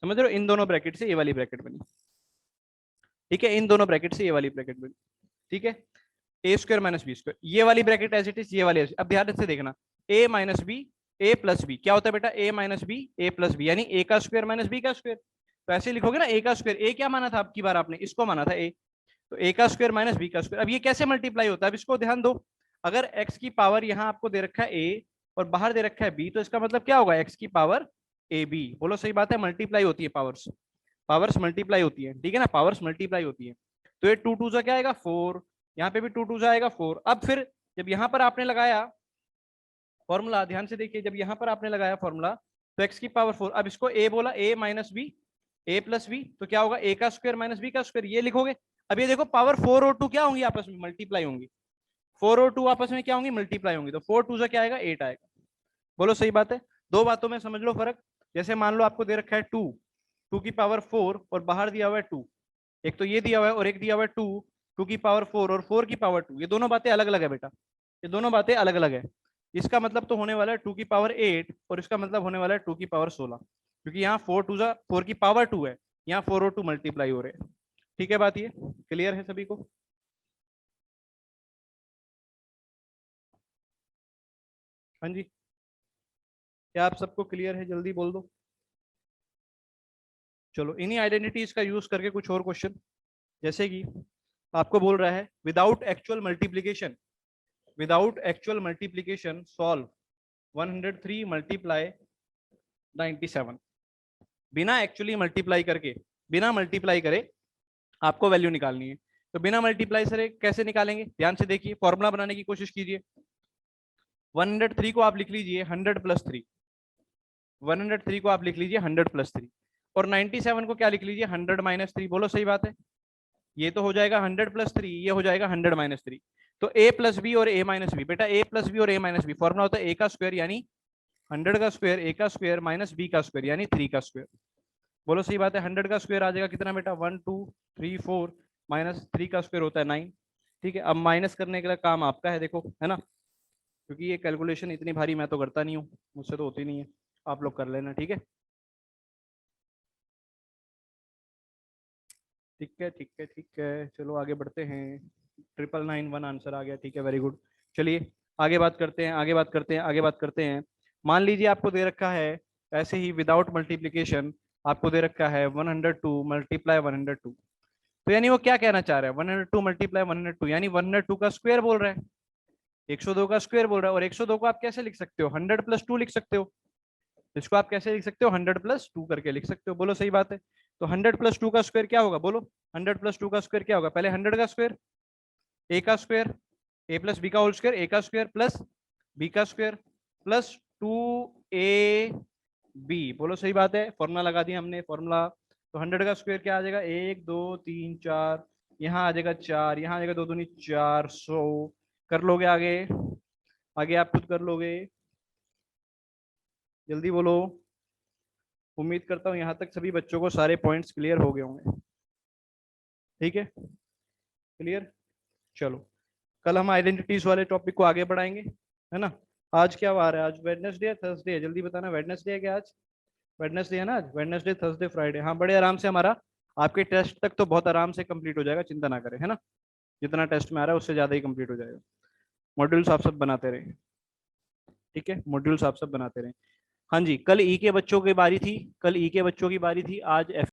समझ रहे हो, इन दोनों ब्रैकेट से ये वाली ब्रैकेट बनी, ठीक है, इन दोनों ब्रैकेट से ये वाली ब्रैकेट बनी, ठीक है, ए स्क्वायर माइनस बी स्क्वायर, ये वाली ब्रैकेट एज इट इज, ये वाली। अब ध्यान से देखना, ए minus B A plus B क्या होता है बेटा, ए minus B A plus B, यानी ए का स्क्वायर माइनस बी का स्क्वायर। तो ऐसे लिखोगे ना, ए का स्क्वायर, ए क्या माना था आपकी बार आपने, इसको माना था ए, तो ए का स्क्वायर माइनस बी का स्क्वायर। अब ये कैसे मल्टीप्लाई होता है, अब इसको ध्यान दो, अगर एक्स की पावर यहाँ आपको दे रखा है ए और बाहर दे रखा है बी, तो इसका मतलब क्या होगा, एक्स की पावर ए बी। बोलो सही बात है, मल्टीप्लाई होती है पावर्स, पावर्स मल्टीप्लाई होती है, ठीक है ना, पावर्स मल्टीप्लाई होती है। तो ये टू टू सा क्या आएगा 4, यहाँ पे भी टू टू सा आएगा 4। अब फिर जब यहाँ पर आपने लगाया फॉर्मूला, ध्यान से देखिए, जब यहाँ पर आपने लगाया फॉर्मूला तो एक्स की पावर 4, अब इसको ए बोला, ए minus B A plus B, तो क्या होगा, ए का स्क्वायर माइनस बी का स्क्वायर, ये लिखोगे। अब ये देखो पावर 4 और 2 क्या होंगी आपस में, मल्टीप्लाई होंगी, 4 और 2 आपस में क्या होंगी, मल्टीप्लाई होंगी, तो 4 2 से क्या आएगा 8 आएगा। बोलो सही बात है, दो बातों में समझ लो फर्क। जैसे मान लो आपको दे रखा है 2, 2 की पावर 4 और बाहर दिया हुआ है 2, एक तो ये दिया हुआ है और एक दिया हुआ है 2, 2 की पावर 4 और 4 की पावर 2, ये दोनों बातें अलग अलग है बेटा, ये दोनों बातें अलग अलग है। इसका मतलब तो होने वाला है 2 की पावर 8 और इसका मतलब होने वाला है 2 की पावर 16, क्योंकि यहाँ 4 2 4 की पावर 2 है, यहाँ 4 और 2 मल्टीप्लाई हो रहे हैं, ठीक है, बात ये क्लियर है सभी को। हाँ जी, क्या आप सबको क्लियर है, जल्दी बोल दो। चलो इन्हीं आइडेंटिटीज का यूज करके कुछ और क्वेश्चन, जैसे कि आपको बोल रहा है without actual multiplication, without actual multiplication solve 103 multiply 97, बिना एक्चुअली मल्टीप्लाई करके, बिना मल्टीप्लाई करे आपको वैल्यू निकालनी है। तो बिना मल्टीप्लाई से कैसे निकालेंगे, ध्यान से देखिए, फॉर्मूला बनाने की कोशिश कीजिए। 103 को आप लिख लीजिए 100 प्लस 3, 103 को आप लिख लीजिए 100 प्लस 3, और 97 को क्या लिख लीजिए 100 माइनस 3। बोलो सही बात है, ये तो हो जाएगा 100 प्लस 3, ये हो जाएगा 100 माइनस 3। तो a प्लस बी और a माइनस बी, बेटा a प्लस बी और a माइनस बी फॉर्मूला होता है a का स्क्वायर यानी 100 का स्क्वायर, a का स्क्वायर माइनस b का स्क्वायर यानी 3 का स्क्वायर। बोलो सही बात है, 100 का स्क्वायर आ जाएगा कितना बेटा, 1 2 3 4 माइनस 3 का स्क्वायर होता है 9, ठीक है। अब माइनस करने का काम आपका है, देखो है ना, क्योंकि ये कैलकुलेशन इतनी भारी मैं तो करता नहीं हूँ, मुझसे तो होती नहीं है, आप लोग कर लेना, ठीक है, ठीक है, ठीक है, ठीक है। चलो आगे बढ़ते हैं, 9991 आंसर आ गया, ठीक है, वेरी गुड। चलिए आगे बात करते हैं, आगे बात करते हैं, आगे बात करते हैं। मान लीजिए आपको दे रखा है ऐसे ही विदाउट मल्टीप्लीकेशन, आपको दे रखा है 102 मल्टीप्लाई 102, तो यानी वो क्या कहना चाह रहा है, 102 मल्टीप्लाई 102 यानी 102 का स्क्वायर बोल रहा है, 102 का स्क्वायर बोल रहा है। और 102 को आप कैसे लिख सकते हो, 100 प्लस 2 लिख सकते हो, इसको आप कैसे लिख सकते हो, 100 प्लस 2 करके लिख सकते हो। बोलो सही बात है, तो 100 प्लस 2 का स्क्वायर क्या होगा, बोलो 100 प्लस 2 का स्क्वायर क्या होगा, पहले 100 का स्क्वायर, ए का स्क्वायर, ए प्लस बी का होल स्क्वायर, ए का स्क्वायर प्लस बी का स्क्वायर प्लस 2ab। बोलो सही बात है, फॉर्मूला लगा दिया हमने, फॉर्मूला। तो 100 का स्क्वायर क्या आ जाएगा, 1 2 3 4, यहाँ आ जाएगा 4, यहाँ आ जाएगा 2 दूनी 400। कर लोगे आगे, आगे आप खुद कर लोगे, जल्दी बोलो। उम्मीद करता हूँ यहाँ तक सभी बच्चों को सारे पॉइंट्स क्लियर हो गए होंगे, ठीक है, क्लियर। चलो कल हम आइडेंटिटीज वाले टॉपिक को आगे बढ़ाएंगे, है ना। आज क्या वार है, आज वेडनेसडे है थर्सडे है, जल्दी बताना, वेडनेसडे है क्या आज, वेडनेसडे है ना आज, वेडनेसडे थर्सडे फ्राइडे, हाँ बड़े आराम से हमारा आपके टेस्ट तक तो बहुत आराम से कंप्लीट हो जाएगा, चिंता ना करें, है ना, जितना टेस्ट में आ रहा है उससे ज्यादा ही कंप्लीट हो जाएगा। मॉड्यूल्स आप सब बनाते रहे, ठीक है, मॉड्यूल्स आप सब बनाते रहे। हाँ जी, कल ई के बच्चों की बारी थी, कल ई के बच्चों की बारी थी, आज एफ